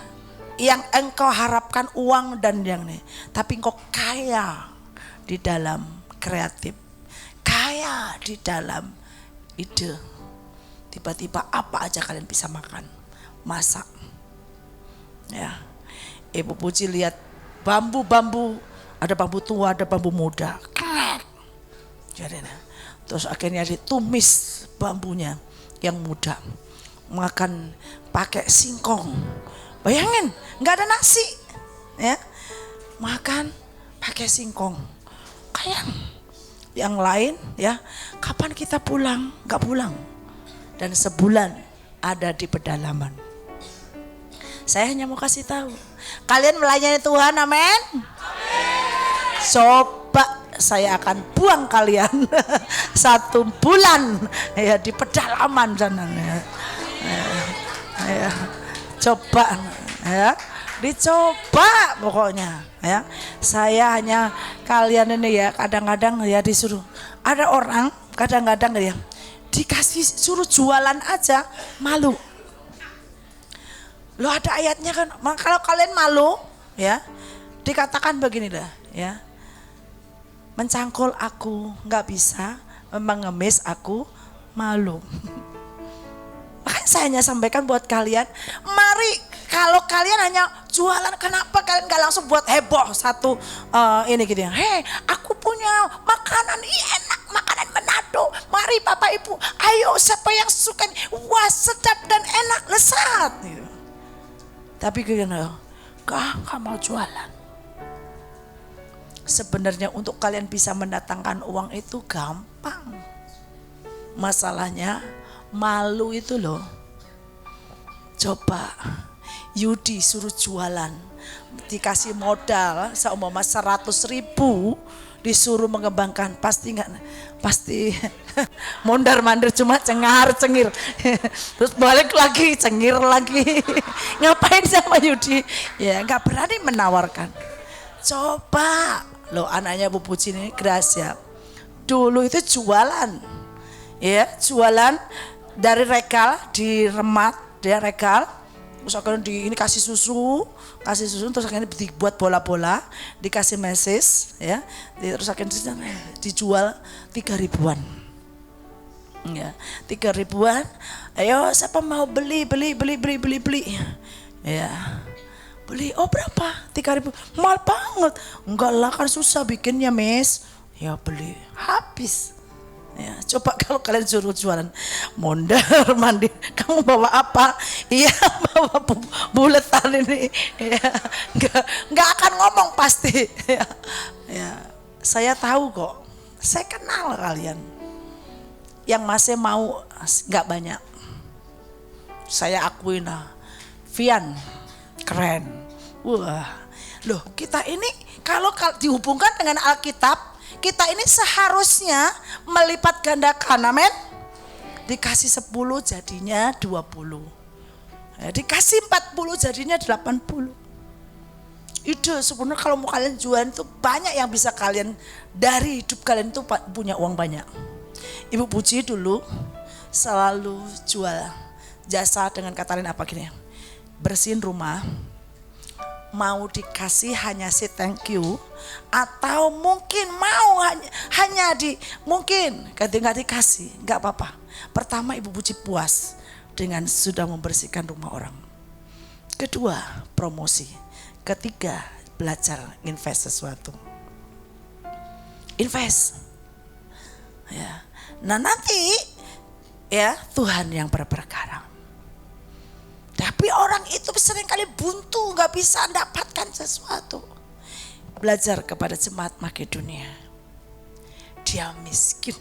yang engkau harapkan uang dan yang ini, tapi engkau kaya di dalam kreatif, kaya di dalam ide. Tiba-tiba apa aja kalian bisa makan, masak ya. Ibu Puji lihat bambu-bambu, ada bambu tua, ada bambu muda. Jadi, terus akhirnya ditumis bambunya yang muda, makan pakai singkong. Bayangin, nggak ada nasi ya, makan pakai singkong. Kayak yang lain ya, kapan kita pulang? Nggak pulang. Dan sebulan ada di pedalaman. Saya hanya mau kasih tahu, kalian melayani Tuhan, amin. Coba saya akan buang kalian 1 bulan ya di pedalaman sana ya. Coba ya, dicoba pokoknya ya. Saya hanya kalian ini ya, kadang-kadang ya disuruh, ada orang kadang-kadang ya dikasih suruh jualan aja malu. Loh, ada ayatnya kan, kalau kalian malu ya, dikatakan begini dah ya, mencangkul aku nggak bisa, mengemis aku malu. Makanya saya hanya sampaikan buat kalian, mari kalau kalian hanya jualan, kenapa kalian nggak langsung buat heboh satu ini gitu ya, hei aku punya makanan enak, makanan Manado, mari Bapak Ibu, ayo siapa yang suka, wah sedap dan enak, lezat gitu. Tapi gimana, gak mau jualan. Sebenarnya untuk kalian bisa mendatangkan uang itu gampang. Masalahnya malu itu loh. Coba Yudi suruh jualan, dikasih modal seumpama 100.000, disuruh mengembangkan, pasti mondar-mandir, cuma cengar-cengir. Terus balik lagi, cengir lagi. Ngapain sama Yudi? Ya gak berani menawarkan. Coba loh, anaknya Bu Puji ini Gracia dulu itu jualan ya, jualan dari regal, diremat dia regal, terus akhirnya ini kasih susu, kasih susu, terus akhirnya dibuat bola-bola, dikasih meses, ya, terus akhirnya dijual 3.000-an. Ya, 3.000-an. Ayo siapa mau beli. Ya. Beli, oh berapa? 3.000. Mahal banget. Enggak lah, kan susah bikinnya, Miss. Ya beli, habis. Ya, coba kalau kalian suruh jualan mondar mandir, kamu bawa apa? Iya, bawa buletan ini. Ya, enggak akan ngomong pasti. Ya, ya, saya tahu kok. Saya kenal kalian. Yang masih mau enggak banyak. Saya akuin lah. Vian keren. Wah. Loh, kita ini kalau dihubungkan dengan Alkitab, kita ini seharusnya melipat gandakan, amin. Dikasih 10 jadinya 20. Ya, dikasih 40 jadinya 80. Itu sebenarnya kalau mau kalian jualan itu banyak yang bisa kalian, dari hidup kalian itu punya uang banyak. Ibu Puji dulu selalu jual jasa dengan kata lain apa gini, bersihin rumah, mau dikasih hanya si thank you, atau mungkin mau hanya mungkin nggak dikasih, nggak apa-apa. Pertama, Ibu Puji puas dengan sudah membersihkan rumah orang. Kedua, promosi. Ketiga, belajar invest sesuatu. Invest. Ya. Nah nanti ya Tuhan yang berperkara. Tapi orang itu seringkali buntu, gak bisa mendapatkan sesuatu. Belajar kepada jemaat Makedonia. Dia miskin,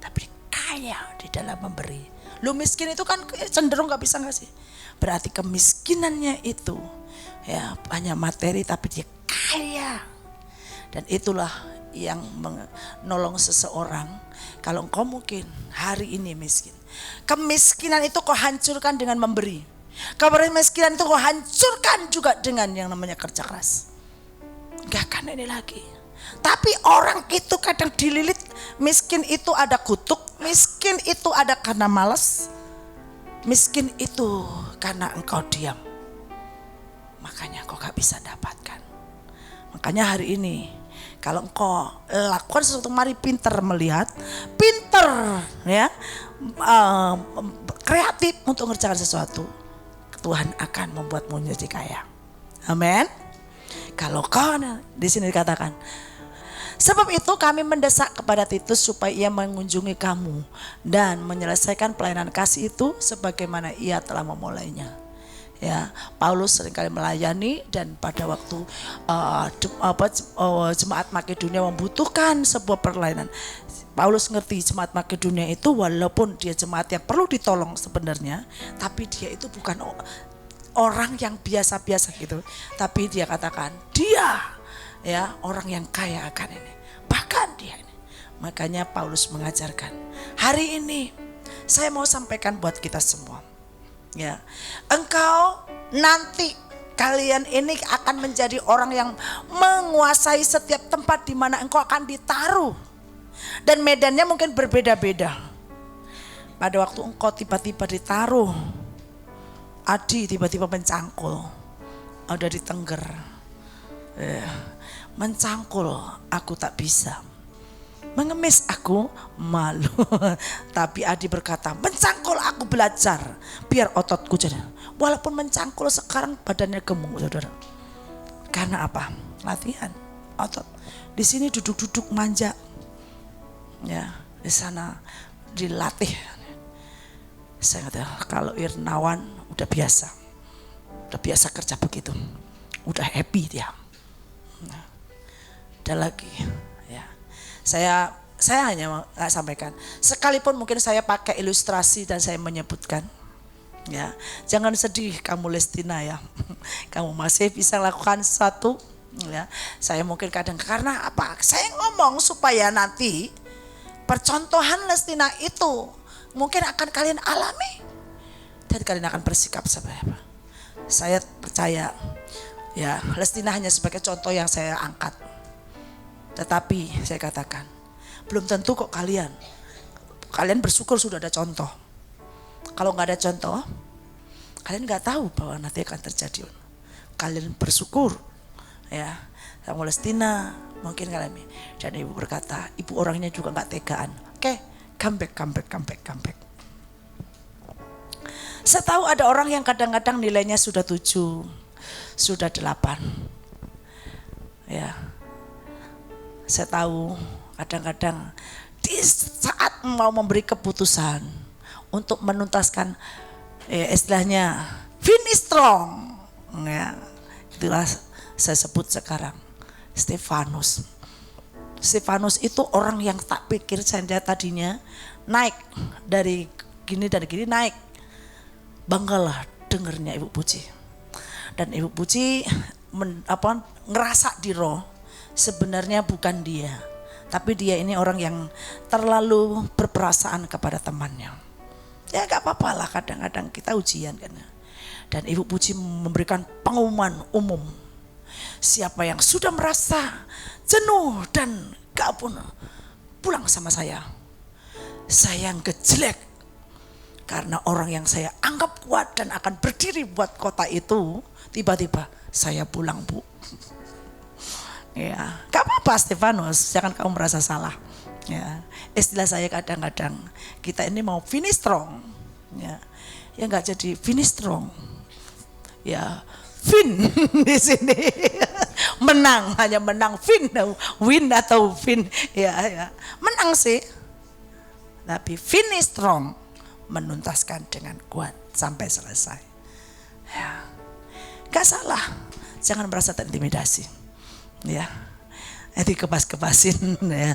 tapi kaya di dalam memberi. Lu miskin itu kan cenderung gak bisa ngasih. Berarti kemiskinannya itu ya hanya materi, tapi dia kaya. Dan itulah yang menolong seseorang. Kalau engkau mungkin hari ini miskin, kemiskinan itu kau hancurkan dengan memberi. Kemiskinan itu kau hancurkan juga dengan yang namanya kerja keras. Gak akan ini lagi. Tapi orang itu kadang dililit, miskin itu ada kutuk, miskin itu ada karena malas, miskin itu karena engkau diam. Makanya engkau gak bisa dapatkan. Makanya hari ini kalau engkau lakukan sesuatu, mari pinter melihat, pinter ya, kreatif untuk mengerjakan sesuatu. Tuhan akan membuatmu menjadi kaya. Amin. Kalau kau di sini dikatakan, sebab itu kami mendesak kepada Titus supaya ia mengunjungi kamu dan menyelesaikan pelayanan kasih itu sebagaimana ia telah memulainya. Ya, Paulus seringkali melayani, dan pada waktu jemaat Makedonia membutuhkan sebuah pelayanan, Paulus ngerti jemaat Makedonia itu walaupun dia jemaat yang perlu ditolong sebenarnya, tapi dia itu bukan orang yang biasa-biasa gitu. Tapi dia katakan dia ya orang yang kaya akan ini. Bahkan dia ini. Makanya Paulus mengajarkan. Hari ini saya mau sampaikan buat kita semua. Ya, engkau nanti kalian ini akan menjadi orang yang menguasai setiap tempat di mana engkau akan ditaruh. Dan medannya mungkin berbeda-beda. Pada waktu engkau tiba-tiba ditaruh, Adi tiba-tiba mencangkul, ada di Tengger, mencangkul, aku tak bisa, mengemis aku malu. Tapi Adi berkata, mencangkul aku belajar, biar ototku jadi. Walaupun mencangkul sekarang badannya gemuk, saudara. Karena apa? Latihan otot. Di sini duduk-duduk manja. Ya, di sana dilatih. Saya kata kalau Irnawan udah biasa kerja begitu, udah happy dia. Nah, ada lagi, ya. Saya hanya sampaikan, sekalipun mungkin saya pakai ilustrasi dan saya menyebutkan, ya, jangan sedih kamu Lestina ya, kamu masih bisa lakukan sesuatu. Ya, saya mungkin kadang karena apa? Saya ngomong supaya nanti percontohan Lestina itu mungkin akan kalian alami dan kalian akan bersikap seperti apa. Saya percaya ya Lestina hanya sebagai contoh yang saya angkat. Tetapi saya katakan belum tentu kok kalian bersyukur sudah ada contoh. Kalau nggak ada contoh, kalian nggak tahu bahwa nanti akan terjadi. kalian bersyukur ya sama Palestina mungkin kalian. Dan ibu berkata, ibu orangnya juga nggak tegaan. Oke, come back. Saya tahu ada orang yang kadang-kadang nilainya sudah 7, sudah 8. Ya, saya tahu kadang-kadang di saat mau memberi keputusan untuk menuntaskan istilahnya finish strong, ya, itulah saya sebut sekarang Stefanus itu orang yang tak pikir saya tadinya naik dari gini naik, banggalah dengernya Ibu Puji. Dan Ibu Puji ngerasa di roh sebenarnya bukan dia, tapi dia ini orang yang terlalu berperasaan kepada temannya. Ya gak apa-apa lah, kadang-kadang kita ujian kan. Dan Ibu Puji memberikan pengumuman umum, siapa yang sudah merasa jenuh dan gak pun pulang sama saya ngejelek. Karena orang yang saya anggap kuat dan akan berdiri buat kota itu, tiba-tiba saya pulang, Bu. Ya, gak apa-apa Stefanus, jangan kamu merasa salah. Ya, istilah saya kadang-kadang kita ini mau finish strong, ya nggak jadi finish strong, ya fin di sini menang, hanya menang, win atau fin, ya menang sih, tapi finish strong, menuntaskan dengan kuat sampai selesai. Ya, gak salah, jangan merasa terintimidasi, ya. Dikebas-kebasin ya.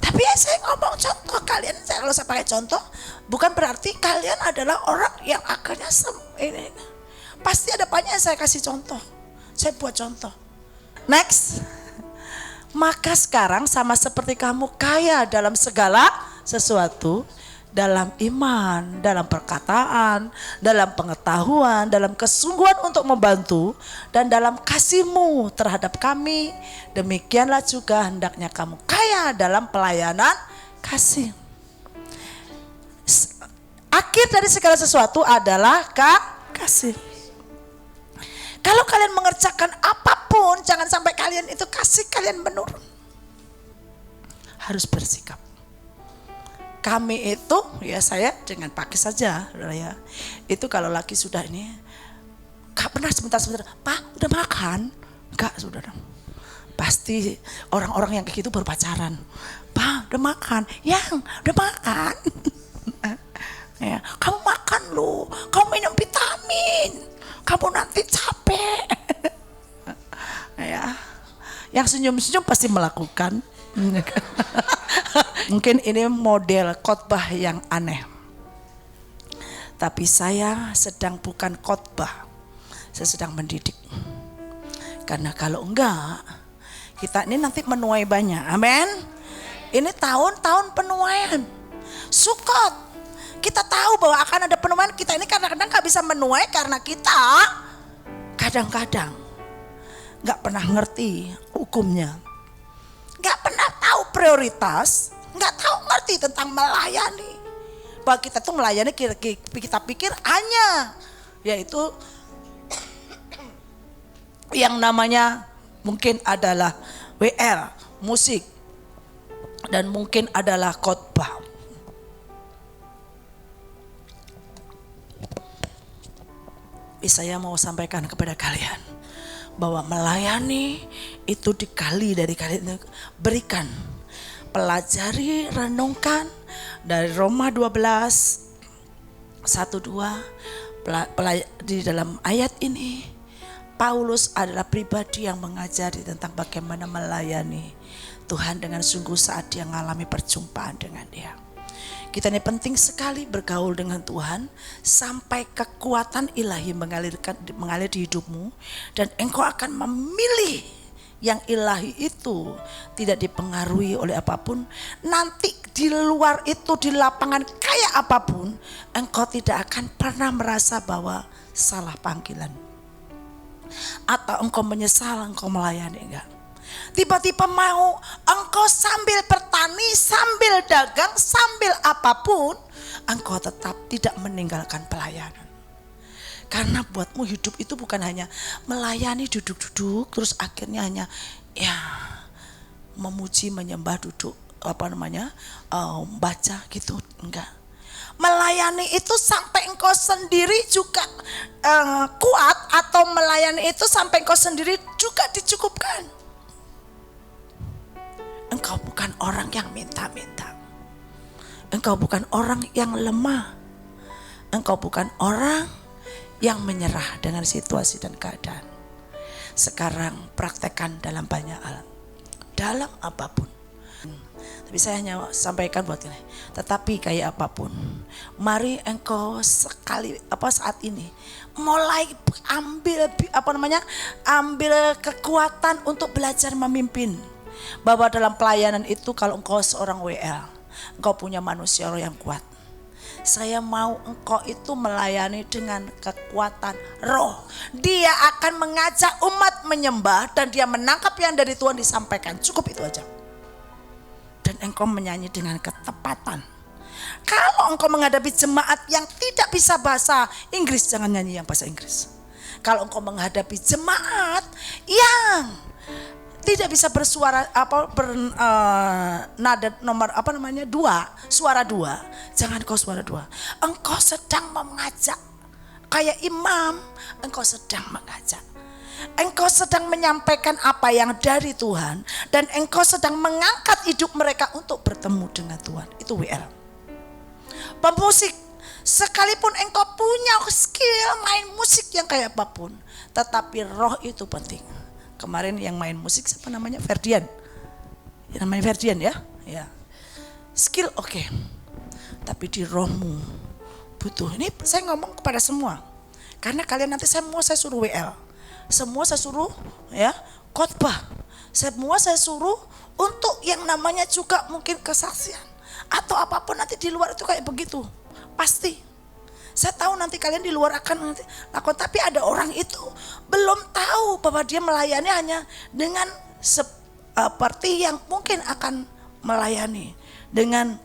Tapi ya saya ngomong contoh, kalian kalau saya pakai contoh bukan berarti kalian adalah orang yang akhirnya ini. Pasti ada banyak yang saya kasih contoh, saya buat contoh. Next. Maka sekarang sama seperti kamu kaya dalam segala sesuatu, dalam iman, dalam perkataan, dalam pengetahuan, dalam kesungguhan untuk membantu, dan dalam kasihmu terhadap kami, demikianlah juga hendaknya kamu kaya dalam pelayanan kasih. Akhir dari segala sesuatu adalah kasih. Kalau kalian mengerjakan apapun, jangan sampai kalian itu kasih kalian menurun. Harus bersikap. Kami itu, ya saya dengan pakai saja, ya. Itu kalau laki sudah ini, gak pernah sebentar, Pak udah makan? Enggak, sudah dong. Pasti orang-orang yang kayak gitu baru pacaran. Pak udah makan? Yang udah makan. Ya, kamu makan loh, kamu minum vitamin, kamu nanti capek. Ya, yang senyum-senyum pasti melakukan. Mungkin ini model khotbah yang aneh, tapi saya sedang bukan khotbah, saya sedang mendidik. Karena kalau enggak, kita ini nanti menuai banyak. Amin. Ini tahun-tahun penuaian. Sukot, kita tahu bahwa akan ada penuaian. Kita ini kadang-kadang gak bisa menuai karena kita kadang-kadang gak pernah ngerti hukumnya, gak pernah tahu prioritas, gak tahu ngerti tentang melayani. Bahwa kita tuh melayani kita pikir hanya yaitu yang namanya mungkin adalah WR, musik, dan mungkin adalah khotbah. Saya mau sampaikan kepada kalian bahwa melayani itu dikali dari kalian, berikan, pelajari, renungkan dari Roma 12 1-2. Di dalam ayat ini Paulus adalah pribadi yang mengajari tentang bagaimana melayani Tuhan dengan sungguh saat dia mengalami perjumpaan dengan dia. Kita ini penting sekali bergaul dengan Tuhan sampai kekuatan ilahi mengalir di hidupmu, dan engkau akan memilih yang ilahi itu tidak dipengaruhi oleh apapun. Nanti di luar itu, di lapangan kayak apapun, engkau tidak akan pernah merasa bahwa salah panggilan atau engkau menyesal engkau melayani. Enggak. Tiba-tiba mau engkau sambil bertani, sambil dagang, sambil apapun, engkau tetap tidak meninggalkan pelayanan. Karena buatmu hidup itu bukan hanya melayani duduk-duduk terus akhirnya hanya ya memuji menyembah duduk baca gitu, enggak. Melayani itu sampai engkau sendiri juga kuat, atau melayani itu sampai engkau sendiri juga dicukupkan. Engkau bukan orang yang minta-minta. Engkau bukan orang yang lemah. Engkau bukan orang yang menyerah dengan situasi dan keadaan. Sekarang praktekkan dalam banyak hal, dalam apapun. Tapi saya hanya sampaikan buat ini. Tetapi kayak apapun, mari engkau saat ini mulai ambil kekuatan untuk belajar memimpin. Bahwa dalam pelayanan itu kalau engkau seorang WL, engkau punya manusia yang kuat. Saya mau engkau itu melayani dengan kekuatan roh. Dia akan mengajak umat menyembah dan dia menangkap yang dari Tuhan disampaikan. Cukup itu aja. Dan engkau menyanyi dengan ketepatan. Kalau engkau menghadapi jemaat yang tidak bisa bahasa Inggris, jangan nyanyi yang bahasa Inggris. Kalau engkau menghadapi jemaat yang tidak bisa bersuara nada nomor suara dua, jangan kau suara dua. Engkau sedang mengajak kayak imam, engkau sedang mengajak. Engkau sedang menyampaikan apa yang dari Tuhan dan engkau sedang mengangkat hidup mereka untuk bertemu dengan Tuhan. Itu WL. Pemusik, sekalipun engkau punya skill main musik yang kayak apapun, tetapi roh itu penting. Kemarin yang main musik siapa namanya? Ferdian. Ya, namanya Ferdian ya. Ya. Skill oke. Tapi di rohmu butuh. Ini saya ngomong kepada semua. Karena kalian nanti saya suruh WL. Semua saya suruh ya khotbah. Semua saya suruh untuk yang namanya juga mungkin kesaksian atau apapun nanti di luar itu kayak begitu. Pasti. Saya tahu nanti kalian di luar akan lakukan, tapi ada orang itu belum tahu bahwa dia melayani hanya dengan seperti yang mungkin akan melayani dengan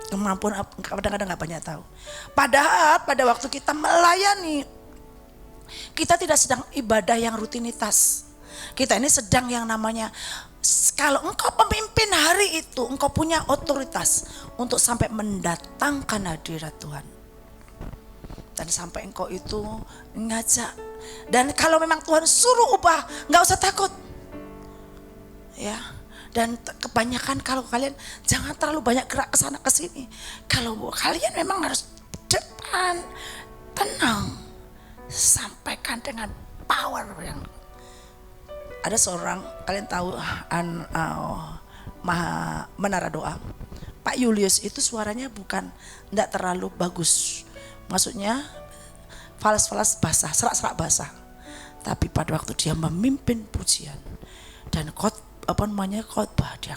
kemampuan kadang-kadang nggak banyak tahu. Padahal pada waktu kita melayani, kita tidak sedang ibadah yang rutinitas. Kita ini sedang yang namanya, kalau engkau pemimpin hari itu, engkau punya otoritas untuk sampai mendatangkan hadirat Tuhan. Dan sampai engkau itu ngajak. Dan kalau memang Tuhan suruh ubah, gak usah takut. Ya. Dan kebanyakan kalau kalian jangan terlalu banyak gerak ke sana ke sini. Kalau kalian memang harus depan, tenang. Sampaikan dengan power yang ada seorang, kalian tahu Menara Doa, Pak Julius itu suaranya bukan enggak terlalu bagus, maksudnya falas-falas basah, serak-serak basah, tapi pada waktu dia memimpin pujian dan khotbah dia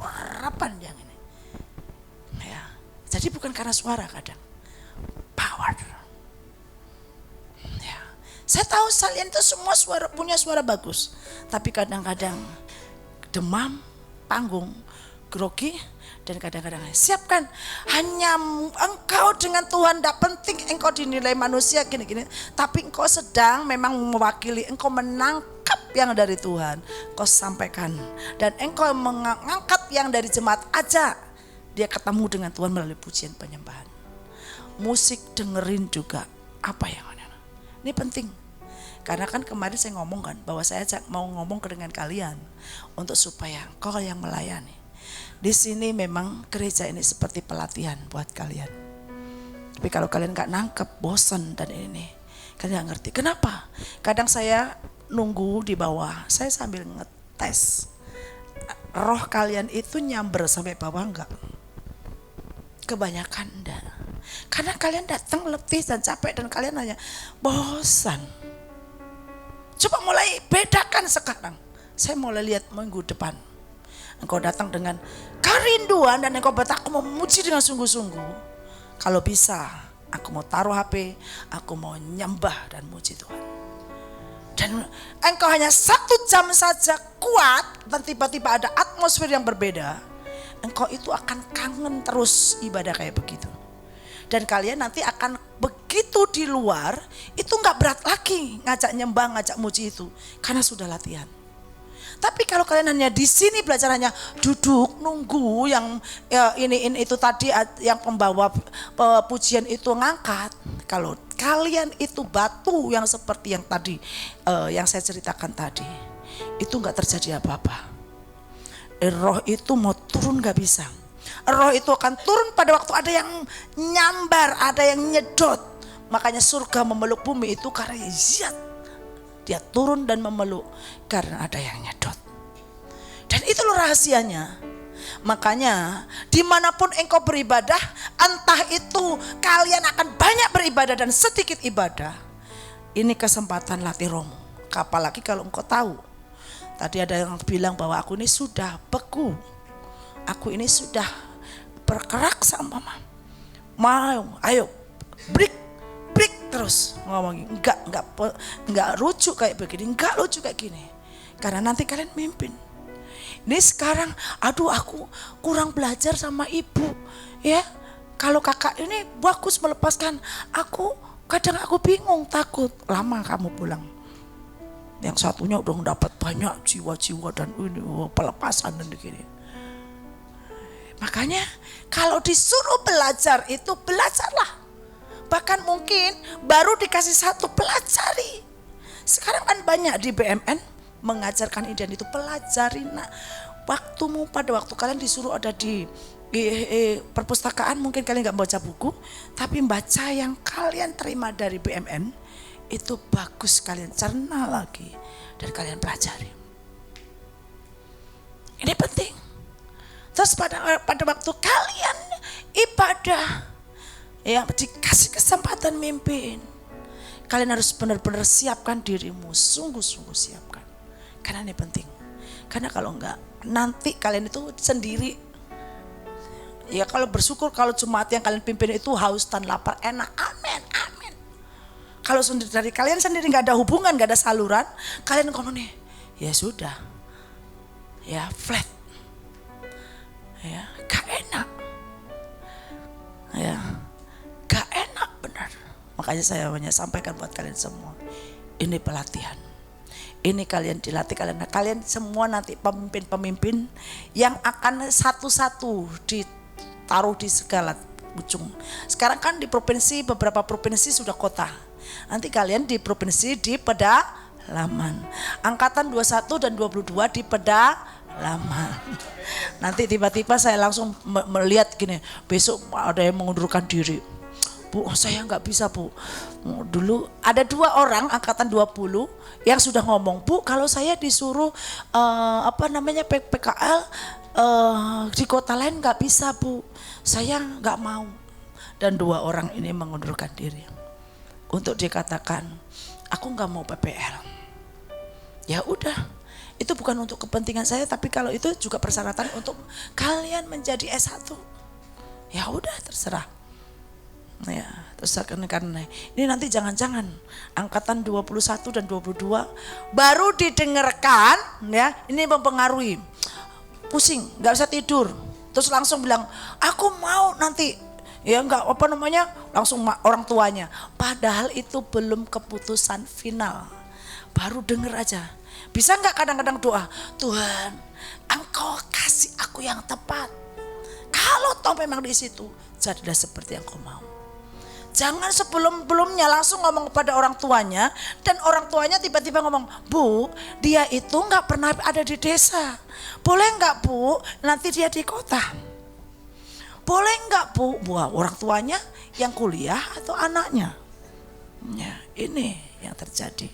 harapan yang ini ya. Jadi bukan karena suara, kadang power. Saya tahu kalian itu semua punya suara bagus, tapi kadang-kadang demam, panggung, grogi, dan kadang-kadang siapkan hanya engkau dengan Tuhan. Tidak penting engkau dinilai manusia gini-gini, tapi engkau sedang memang mewakili, engkau menangkap yang dari Tuhan, engkau sampaikan, dan engkau mengangkat yang dari jemaat aja. Dia ketemu dengan Tuhan melalui pujian penyembahan. Musik dengerin juga apa yang ada. Ini penting. Karena kan kemarin saya ngomong kan bahwa saya mau ngomong dengan kalian untuk supaya kau yang melayani. Di sini memang gereja ini seperti pelatihan buat kalian. Tapi kalau kalian gak nangkep, bosan dan ini, kalian gak ngerti. Kenapa? Kadang saya nunggu di bawah, saya sambil ngetes. Roh kalian itu nyamber sampai bawah enggak? Kebanyakan enggak. Karena kalian datang letih dan capek dan kalian hanya bosan. Coba mulai bedakan sekarang. Saya mulai lihat minggu depan. Engkau datang dengan kerinduan dan engkau berkata, aku mau memuji dengan sungguh-sungguh. Kalau bisa, aku mau taruh HP, aku mau nyembah dan muji Tuhan. Dan engkau hanya 1 jam saja kuat dan tiba-tiba ada atmosfer yang berbeda. Engkau itu akan kangen terus ibadah kayak begitu. Dan kalian nanti akan begitu di luar itu nggak berat lagi ngajak nyembah, ngajak muji itu, karena sudah latihan. Tapi kalau kalian hanya di sini belajar hanya duduk nunggu yang ini itu tadi yang pembawa pujian itu ngangkat. Kalau kalian itu batu yang seperti yang tadi yang saya ceritakan tadi, itu nggak terjadi apa-apa. Roh itu mau turun nggak bisa. Roh itu akan turun pada waktu ada yang nyambar, ada yang nyedot. Makanya surga memeluk bumi itu karena zat. Dia turun dan memeluk karena ada yang nyedot. Dan itu loh rahasianya. Makanya dimanapun engkau beribadah, entah itu kalian akan banyak beribadah dan sedikit ibadah, ini kesempatan latih rohmu. Apalagi kalau engkau tahu, tadi ada yang bilang bahwa aku ini sudah beku, aku ini sudah bergerak sama mama. Mau, ayo, break terus ngomongin. Enggak lucu kayak begini, enggak lucu kayak gini. Karena nanti kalian mimpin. Ini sekarang, aduh aku kurang belajar sama ibu, ya. Kalau kakak ini bagus melepaskan, kadang aku bingung, takut. Lama kamu pulang. Yang satunya udah dapat banyak jiwa-jiwa dan ini pelepasan dan begini. Makanya kalau disuruh belajar itu belajarlah. Bahkan mungkin baru dikasih satu, pelajari. Sekarang kan banyak di BMN mengajarkan ini itu, pelajari nak. Waktumu pada waktu kalian disuruh ada di perpustakaan, mungkin kalian gak baca buku, tapi baca yang kalian terima dari BMN itu bagus, kalian cerna lagi dan kalian pelajari. Ini penting. Terus pada waktu kalian ibadah, yang dikasih kesempatan mimpin, kalian harus benar-benar siapkan dirimu, sungguh-sungguh siapkan. Karena ini penting. Karena kalau enggak, nanti kalian itu sendiri. Ya kalau bersyukur kalau jemaat yang kalian pimpin itu haus dan lapar, enak, amin, amin. Kalau dari kalian sendiri enggak ada hubungan, enggak ada saluran, kalian ngomong nih, ya sudah, ya flat, ya gak enak, ya. Gak enak benar. Makanya saya hanya sampaikan buat kalian semua, ini pelatihan. Ini kalian dilatih, kalian semua nanti pemimpin-pemimpin yang akan satu-satu ditaruh di segala ujung. Sekarang kan di provinsi, beberapa provinsi sudah kota. Nanti kalian di provinsi di pedalaman. Angkatan 21 dan 22 di pedalaman. Nanti tiba-tiba saya langsung melihat gini, besok ada yang mengundurkan diri. Bu, saya nggak bisa bu. Dulu ada 2 orang angkatan 20 yang sudah ngomong, Bu, kalau saya disuruh PKL di kota lain nggak bisa bu. Saya nggak mau. Dan 2 orang ini mengundurkan diri. Untuk dikatakan, aku nggak mau PPL. Ya udah, itu bukan untuk kepentingan saya, tapi kalau itu juga persyaratan untuk kalian menjadi S1. Ya udah terserah. Ya, terus karena ini nanti jangan-jangan angkatan 21 dan 22 baru didengarkan, ya, ini mempengaruhi. Pusing, nggak bisa tidur. Terus langsung bilang, aku mau nanti, ya nggak langsung orang tuanya. Padahal itu belum keputusan final, baru denger aja. Bisa nggak kadang-kadang doa, Tuhan, Engkau kasih aku yang tepat. Kalau toh memang di situ, jadilah seperti yang Kau mau. Jangan sebelum-belumnya langsung ngomong kepada orang tuanya, dan orang tuanya tiba-tiba ngomong, Bu, dia itu nggak pernah ada di desa. Boleh nggak Bu, nanti dia di kota. Boleh nggak Bu, buat orang tuanya yang kuliah atau anaknya. Ya, ini yang terjadi.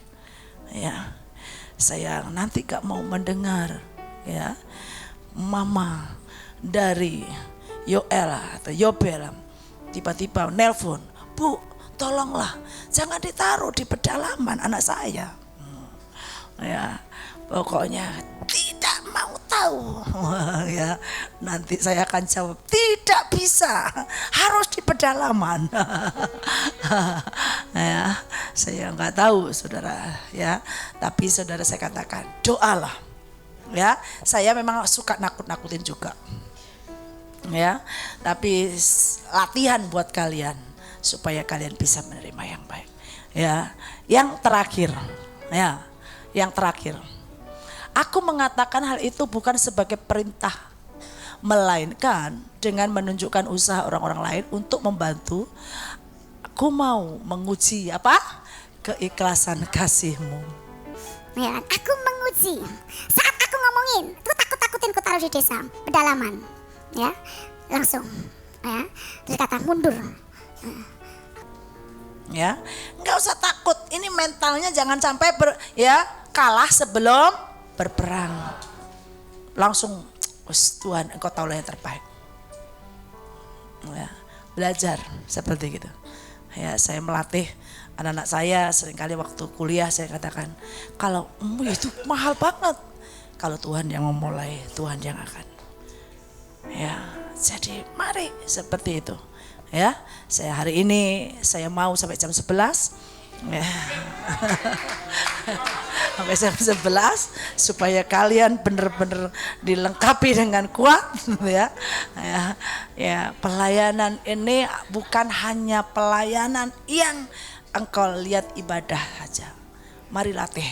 Ya, saya nanti gak mau mendengar, ya, mama dari Yoel atau Yobel tiba-tiba nelpon, Bu, tolonglah jangan ditaruh di pedalaman anak saya. Ya, pokoknya tidak mau tahu. Ya, nanti saya akan jawab, tidak bisa, harus di pedalaman. Ya, saya nggak tahu saudara, ya, tapi saudara saya katakan doalah. Ya, saya memang suka nakut-nakutin juga. Ya, tapi latihan buat kalian supaya kalian bisa menerima yang baik. Ya, yang terakhir, ya, yang terakhir. Aku mengatakan hal itu bukan sebagai perintah, melainkan dengan menunjukkan usaha orang-orang lain untuk membantu. Aku mau menguji apa? Keikhlasan kasihmu. Ya, aku menguji. Saat aku ngomongin, itu takut-takutin ku taruh di desa, pedalaman. Ya, langsung. Ya, terus kata mundur. Ya, nggak usah takut. Ini mentalnya jangan sampai kalah sebelum berperang. Langsung, Tuhan, Engkau tahu yang terbaik. Ya, belajar seperti gitu. Ya, saya melatih anak-anak saya seringkali waktu kuliah saya katakan, kalau itu mahal banget. Kalau Tuhan yang memulai, Tuhan yang akan. Ya, jadi mari seperti itu. Ya, saya hari ini saya mau sampai jam 11. Ya. Sampai jam 11 supaya kalian benar-benar dilengkapi dengan kuat ya. Ya, pelayanan ini bukan hanya pelayanan yang engkau lihat ibadah saja. Mari latih.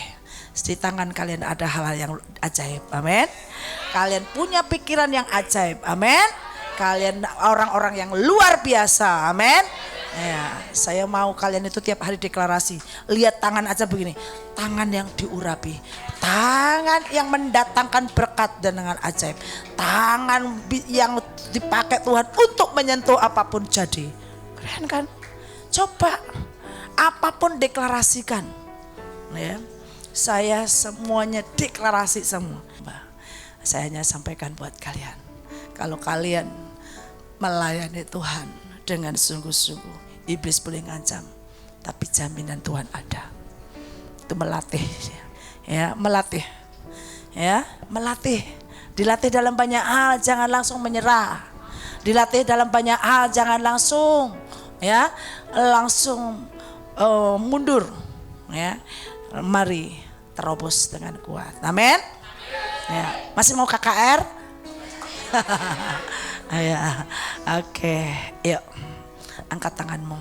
Di tangan kalian ada hal-hal yang ajaib. Amin. Kalian punya pikiran yang ajaib. Amin. Kalian orang-orang yang luar biasa. Amin. Ya, saya mau kalian itu tiap hari deklarasi. Lihat tangan aja begini. Tangan yang diurapi. Tangan yang mendatangkan berkat dan dengan ajaib. Tangan yang dipakai Tuhan untuk menyentuh apapun jadi. Keren kan? Coba apapun deklarasikan. Ya. Saya semuanya deklarasi semua. Saya hanya sampaikan buat kalian. Kalau kalian melayani Tuhan dengan sungguh-sungguh, iblis boleh ngancam, tapi jaminan Tuhan ada. Itu melatih, ya, melatih, ya, melatih. Dilatih dalam banyak hal, jangan langsung menyerah. Dilatih dalam banyak hal, jangan langsung, ya, langsung mundur, ya. Mari terobos dengan kuat. Amin. Ya, masih mau KKR? Ya, oke, yuk, angkat tanganmu.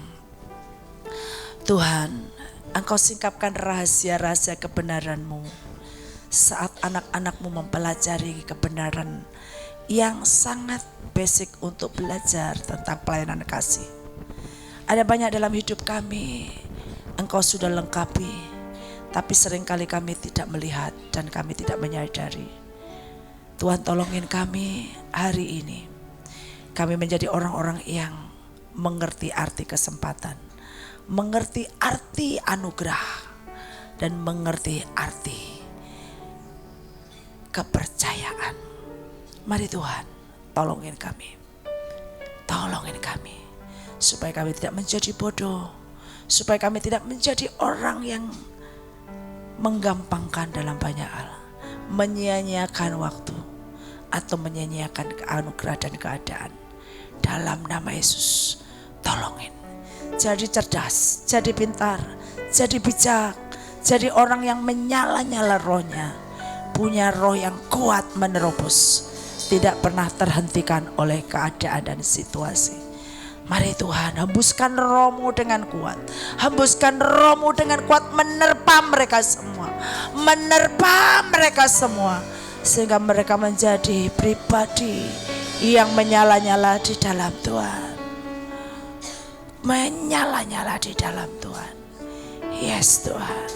Tuhan, Engkau singkapkan rahasia-rahasia kebenaran-Mu saat anak-anak-Mu mempelajari kebenaran yang sangat basic untuk belajar tentang pelayanan kasih. Ada banyak dalam hidup kami, Engkau sudah lengkapi, tapi seringkali kami tidak melihat dan kami tidak menyadari. Tuhan, tolongin kami hari ini. Kami menjadi orang-orang yang mengerti arti kesempatan, mengerti arti anugerah, dan mengerti arti kepercayaan. Mari Tuhan, tolongin kami. Tolongin kami. Supaya kami tidak menjadi bodoh. Supaya kami tidak menjadi orang yang menggampangkan dalam banyak hal. Menyia-nyiakan waktu. Atau menyia-nyiakan anugerah dan keadaan. Dalam nama Yesus, tolongin. Jadi cerdas, jadi pintar, jadi bijak, jadi orang yang menyala-nyala rohnya. Punya roh yang kuat menerobos, tidak pernah terhentikan oleh keadaan dan situasi. Mari Tuhan, hembuskan roh-Mu dengan kuat. Hembuskan roh-Mu dengan kuat, menerpa mereka semua. Menerpa mereka semua. Sehingga mereka menjadi pribadi yang menyala-nyala di dalam Tuhan. Menyala-nyala di dalam Tuhan. Yes Tuhan.